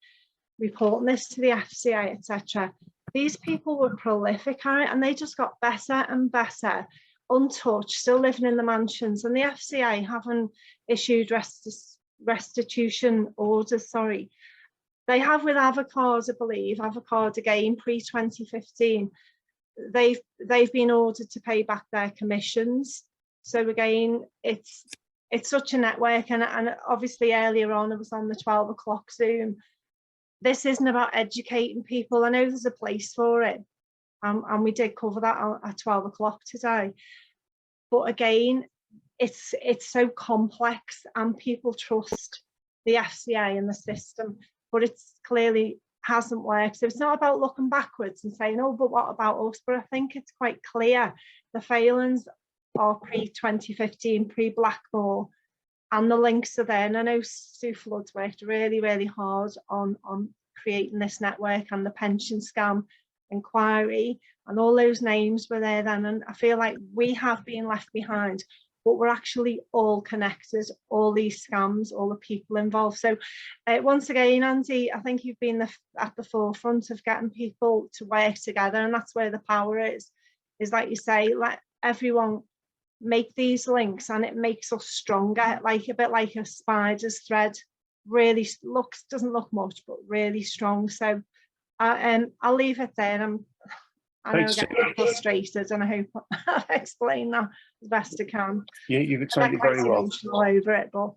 reporting this to the FCA, etc. These people were prolific and they just got better and better, untouched, still living in the mansions, and the FCA haven't issued restitution orders, sorry. They have with Avocard, I believe, Avocard again, pre-2015, they've been ordered to pay back their commissions. So again, it's such a network, and obviously earlier on, it was on the 12 o'clock Zoom. This isn't about educating people. I know there's a place for it, and we did cover that at 12 o'clock today. But again, it's so complex, and people trust the FCA and the system, but it's clearly hasn't worked. So it's not about looking backwards and saying, oh, but what about us? But I think it's quite clear the failings are pre-2015, pre-Blackmore, and the links are there. And I know Sue Flood's worked really, really hard on creating this network and the pension scam inquiry, and all those names were there then. And I feel like we have been left behind, but we're actually all connected, all these scams, all the people involved. So once again, Andy, I think you've been at the forefront of getting people to work together, and that's where the power is like you say, let everyone make these links, and it makes us stronger, like a bit like a spider's thread. Really doesn't look much, but really strong. So I'll leave it there. I know I get frustrated, and I hope I've explained that as best I can. Yeah, you've explained it very well. Over it, but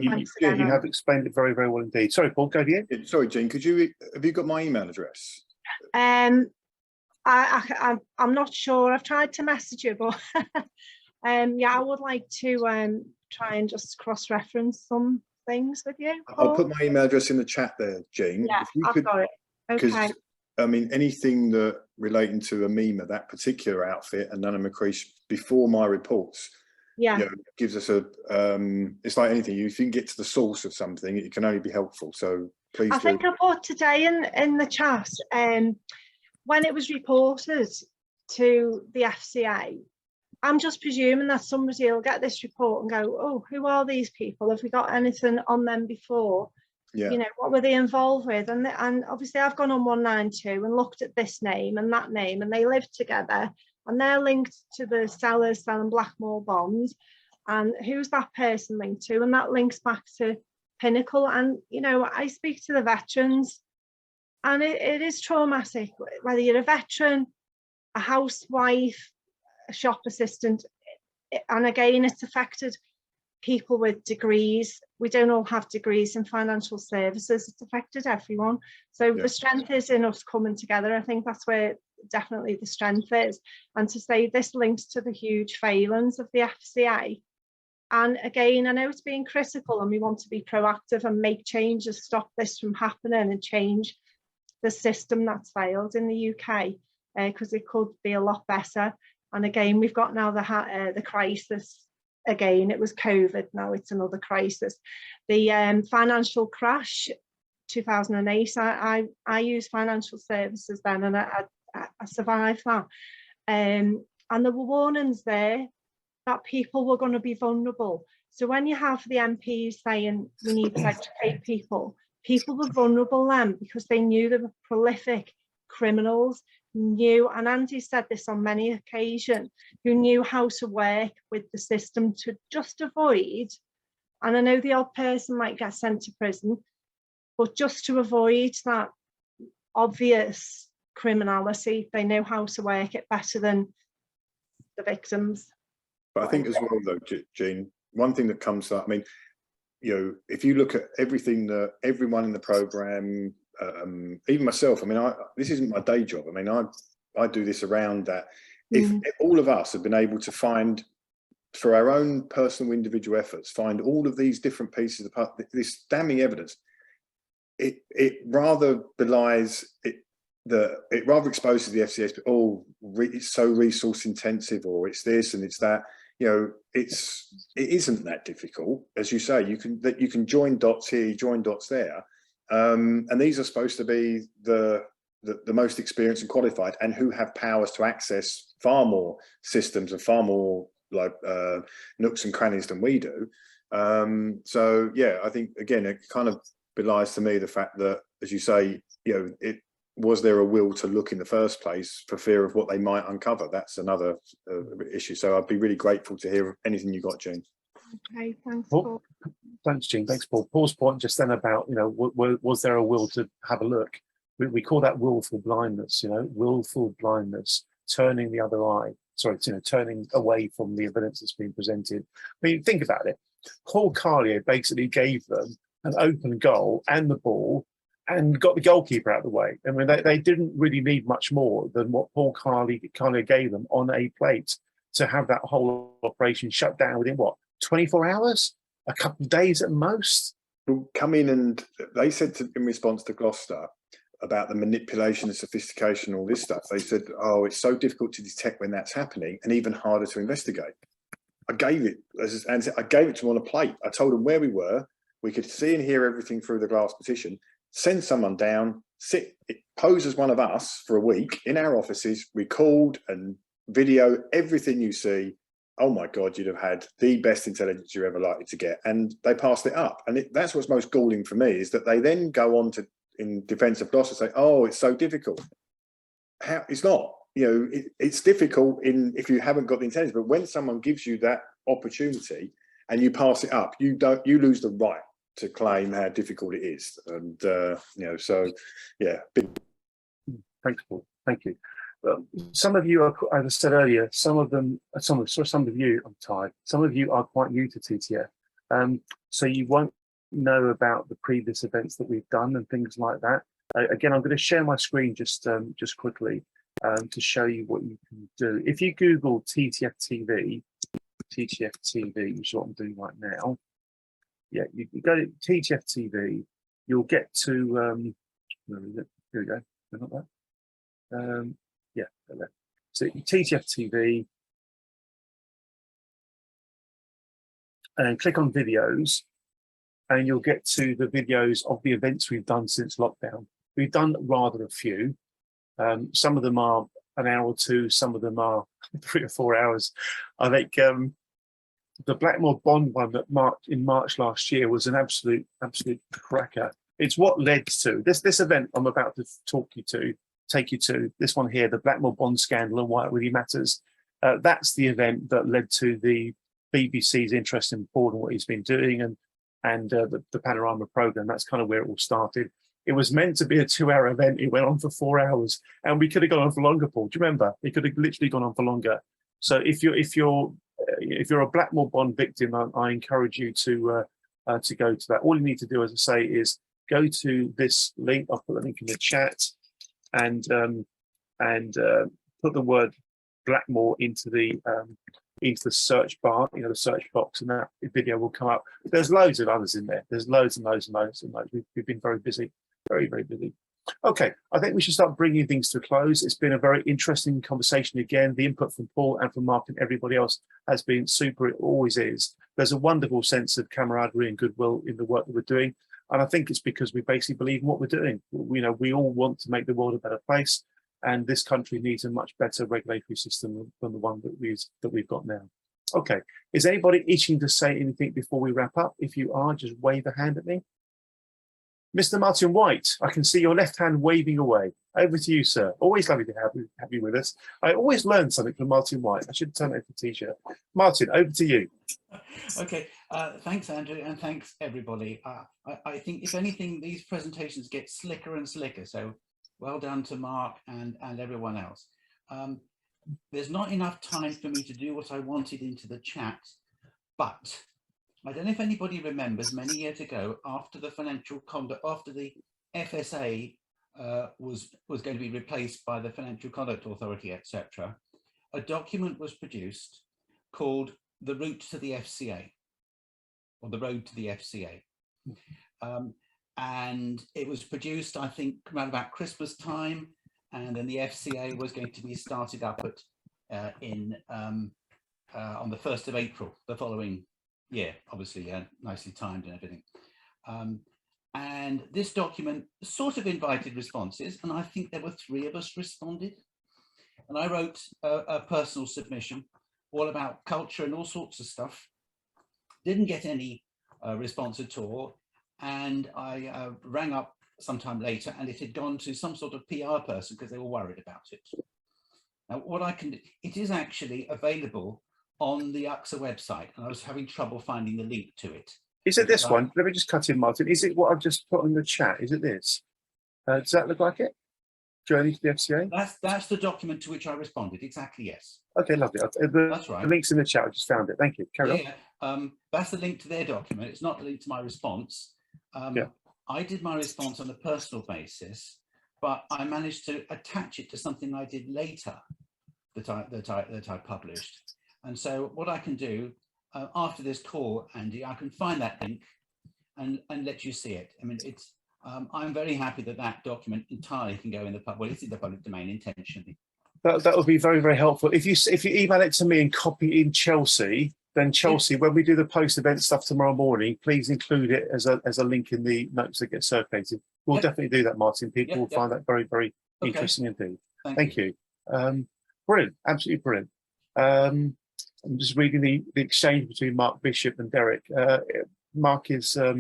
you have explained it very, very well indeed. Sorry, Paul, go ahead. Sorry, Jean, have you got my email address? I'm not sure. I've tried to message you, but yeah, I would like to try and just cross-reference some things with you, Paul. I'll put my email address in the chat there, Jean. Yeah, I've got it. Okay. I mean, anything that relating to Amima, that particular outfit, and Nunn and McCreesh before my reports, yeah, you know, gives us a. It's like anything. If you can get to the source of something, it can only be helpful. So please. I think I put today in the chat. When it was reported to the FCA, I'm just presuming that somebody will get this report and go, "Oh, who are these people? Have we got anything on them before?" Yeah. You know, what were they involved with? And obviously I've gone on 192 and looked at this name and that name, and they live together, and they're linked to the sellers selling Blackmore bonds. And who's that person linked to? And that links back to pinnacle. And, you know, I speak to the veterans, and it is traumatic, whether you're a veteran, a housewife, a shop assistant. And again, it's affected people with degrees. We don't all have degrees in financial services. It's affected everyone. So the strength is in us coming together. I think that's where definitely the strength is. And to say this links to the huge failings of the FCA. And again, I know it's being critical, and we want to be proactive and make changes, stop this from happening, and change the system that's failed in the UK, because it could be a lot better. And again, we've got now the crisis. Again, it was COVID, now it's another crisis. The financial crash, 2008, I used financial services then, and I survived that. And there were warnings there that people were going to be vulnerable. So when you have the MPs saying we need to educate people, people were vulnerable then because they knew they were prolific criminals, knew, and Andy said this on many occasions, who knew how to work with the system to just avoid, and I know the odd person might get sent to prison, but just to avoid that obvious criminality. They know how to work it better than the victims. But I think as well, though, Jean, one thing that comes up, I mean, you know, if you look at everything that everyone in the programme, even myself, I mean, this isn't my day job. I mean, I do this around that. If all of us have been able to find, for our own personal individual efforts, find all of these different pieces of this damning evidence, it rather belies it. It rather exposes the FCA, it's so resource intensive, or it's this and it's that. You know, it isn't that difficult, as you say. You can join dots here, join dots there, and these are supposed to be the most experienced and qualified, and who have powers to access far more systems and far more like nooks and crannies than we do. So yeah, I think again it kind of belies to me the fact that, as you say, you know, was there a will to look in the first place for fear of what they might uncover? That's another issue. So I'd be really grateful to hear anything you got, Jean. Okay, thanks, Paul. Thanks, Jean. Thanks, Paul. Paul's point just then about, you know, was there a will to have a look? We call that willful blindness, you know, willful blindness, turning the other eye. Sorry, you know, turning away from the evidence that's been presented. I mean, think about it. Paul Carlier basically gave them an open goal and the ball, and got the goalkeeper out of the way. I mean, they didn't really need much more than what Paul Carlier gave them on a plate to have that whole operation shut down within, what, 24 hours? A couple of days at most? Come in, and they said in response to Gloucester about the manipulation and sophistication, all this stuff, they said, oh, it's so difficult to detect when that's happening and even harder to investigate. I gave it, I gave it to them on a plate. I told them where we were. We could see and hear everything through the glass partition. Send someone down, pose as one of us for a week in our offices, record and video everything you see. Oh my God, you'd have had the best intelligence you're ever likely to get. And they passed it up. And that's what's most galling for me, is that they then go on to, in defense of Gloucester, say, oh, it's so difficult. It's not. You know, it's difficult if you haven't got the intelligence. But when someone gives you that opportunity and you pass it up, you lose the right to claim how difficult it is. And you know, so yeah. Thanks, Paul. Thank you. Some of you are, as I said earlier, some of you, I'm tired. Some of you are quite new to TTF, so you won't know about the previous events that we've done and things like that. Again, I'm going to share my screen just quickly to show you what you can do. If you Google TTF TV, which is what I'm doing right now. Yeah, you go to TTF TV, you'll get to, where is it? Here we go, not that. Yeah, there. So TTF TV, and then click on videos, and you'll get to the videos of the events we've done since lockdown. We've done rather a few. Some of them are an hour or two, some of them are 3 or 4 hours. I think the Blackmore Bond one that in March last year was an absolute cracker. It's what led to this event I'm about to take you to, this one here, the Blackmore Bond scandal and why it really matters. That's the event that led to the BBC's interest in Paul and what he's been doing, and and the Panorama program. That's kind of where it all started. It was meant to be a 2-hour event. It went on for 4 hours, and we could have gone on for longer, Paul. Do you remember? It could have literally gone on for longer. So if you're a Blackmore bond victim, I encourage you to go to that. All you need to do, as I say, is go to this link. I'll put the link in the chat, and put the word Blackmore into the search bar, the search box, and that video will come up. There's loads of others in there. There's loads and loads and loads and loads. We've been very busy, very, very busy. Okay, I think we should start bringing things to a close. It's been a very interesting conversation again. The input from Paul and from Mark and everybody else has been super. It always is. There's a wonderful sense of camaraderie and goodwill in the work that we're doing. And I think it's because we basically believe in what we're doing. We all want to make the world a better place. And this country needs a much better regulatory system than the one that we've got now. Okay, is anybody itching to say anything before we wrap up? If you are, just wave a hand at me. Mr. Martin White, I can see your left hand waving away. Over to you, sir. Always lovely to have you with us. I always learn something from Martin White. I should turn it into a t-shirt. Martin, over to you. Okay, thanks, Andrew, and thanks, everybody. I think, if anything, these presentations get slicker and slicker, so well done to Mark and everyone else. There's not enough time for me to do what I wanted into the chat, but I don't know if anybody remembers many years ago, after the financial conduct, after the FSA was going to be replaced by the Financial Conduct Authority, etc., a document was produced called The Route to the FCA, or The Road to the FCA. And it was produced, I think, around about Christmas time, and then the FCA was going to be started up on the 1st of April, the following year, obviously, nicely timed and everything. And this document sort of invited responses, and I think there were 3 of us responded. And I wrote a personal submission all about culture and all sorts of stuff. Didn't get any response at all. And I rang up sometime later, and it had gone to some sort of PR person because they were worried about it. Now, what I can do, it is actually available on the UXA website, and I was having trouble finding the link to it. Is it this one? Let me just cut in, Martin. Is it what I've just put in the chat? Is it this? Does that look like it? Journey to the FCA? That's the document to which I responded. Exactly, yes. Okay, lovely. That's right. The link's in the chat. I just found it. Thank you. Carry on. That's the link to their document. It's not the link to my response. I did my response on a personal basis, but I managed to attach it to something I did later that I published. And so what I can do after this call, Andy, I can find that link and let you see it. I mean, it's I'm very happy that that document entirely can go in the public. Well, it's in the public domain intentionally. That would be very, very helpful. If you email it to me and copy in Chelsea, then Chelsea, when we do the post-event stuff tomorrow morning, please include it as a link in the notes that get circulated. We'll definitely do that, Martin. People will find that very, very interesting indeed. Thank you. Brilliant, absolutely brilliant. I'm just reading the exchange between Mark Bishop and Derek. Mark's a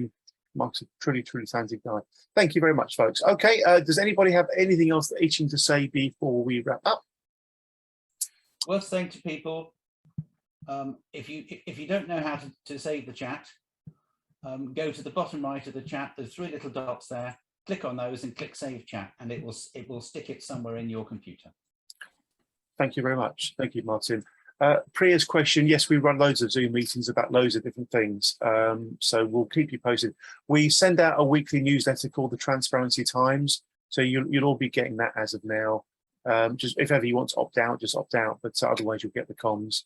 truly, truly talented guy. Thank you very much, folks. Okay, does anybody have anything else they're itching to say before we wrap up? Well, saying to people, if you don't know how to save the chat, go to the bottom right of the chat. There's 3 little dots there. Click on those and click Save Chat, and it will stick it somewhere in your computer. Thank you very much. Thank you, Martin. Priya's question, yes, we run loads of Zoom meetings about loads of different things, so we'll keep you posted. We send out a weekly newsletter called the Transparency Times, so you'll all be getting that as of now. Just if ever you want to opt out, just opt out, but otherwise you'll get the comms.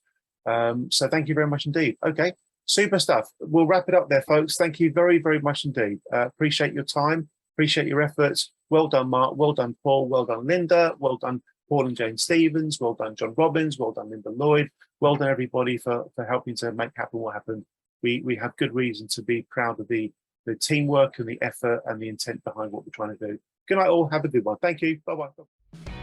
So thank you very much indeed. Okay, super stuff. We'll wrap it up there, folks. Thank you very, very much indeed. Appreciate your time, appreciate your efforts. Well done, Mark. Well done, Paul. Well done, Linda. Well done, Paul and Jane Stevens. Well done, John Robbins. Well done, Linda Lloyd. Well done, everybody, for helping to make happen what happened. We have good reason to be proud of the teamwork and the effort and the intent behind what we're trying to do. Good night, all. Have a good one. Thank you. Bye-bye.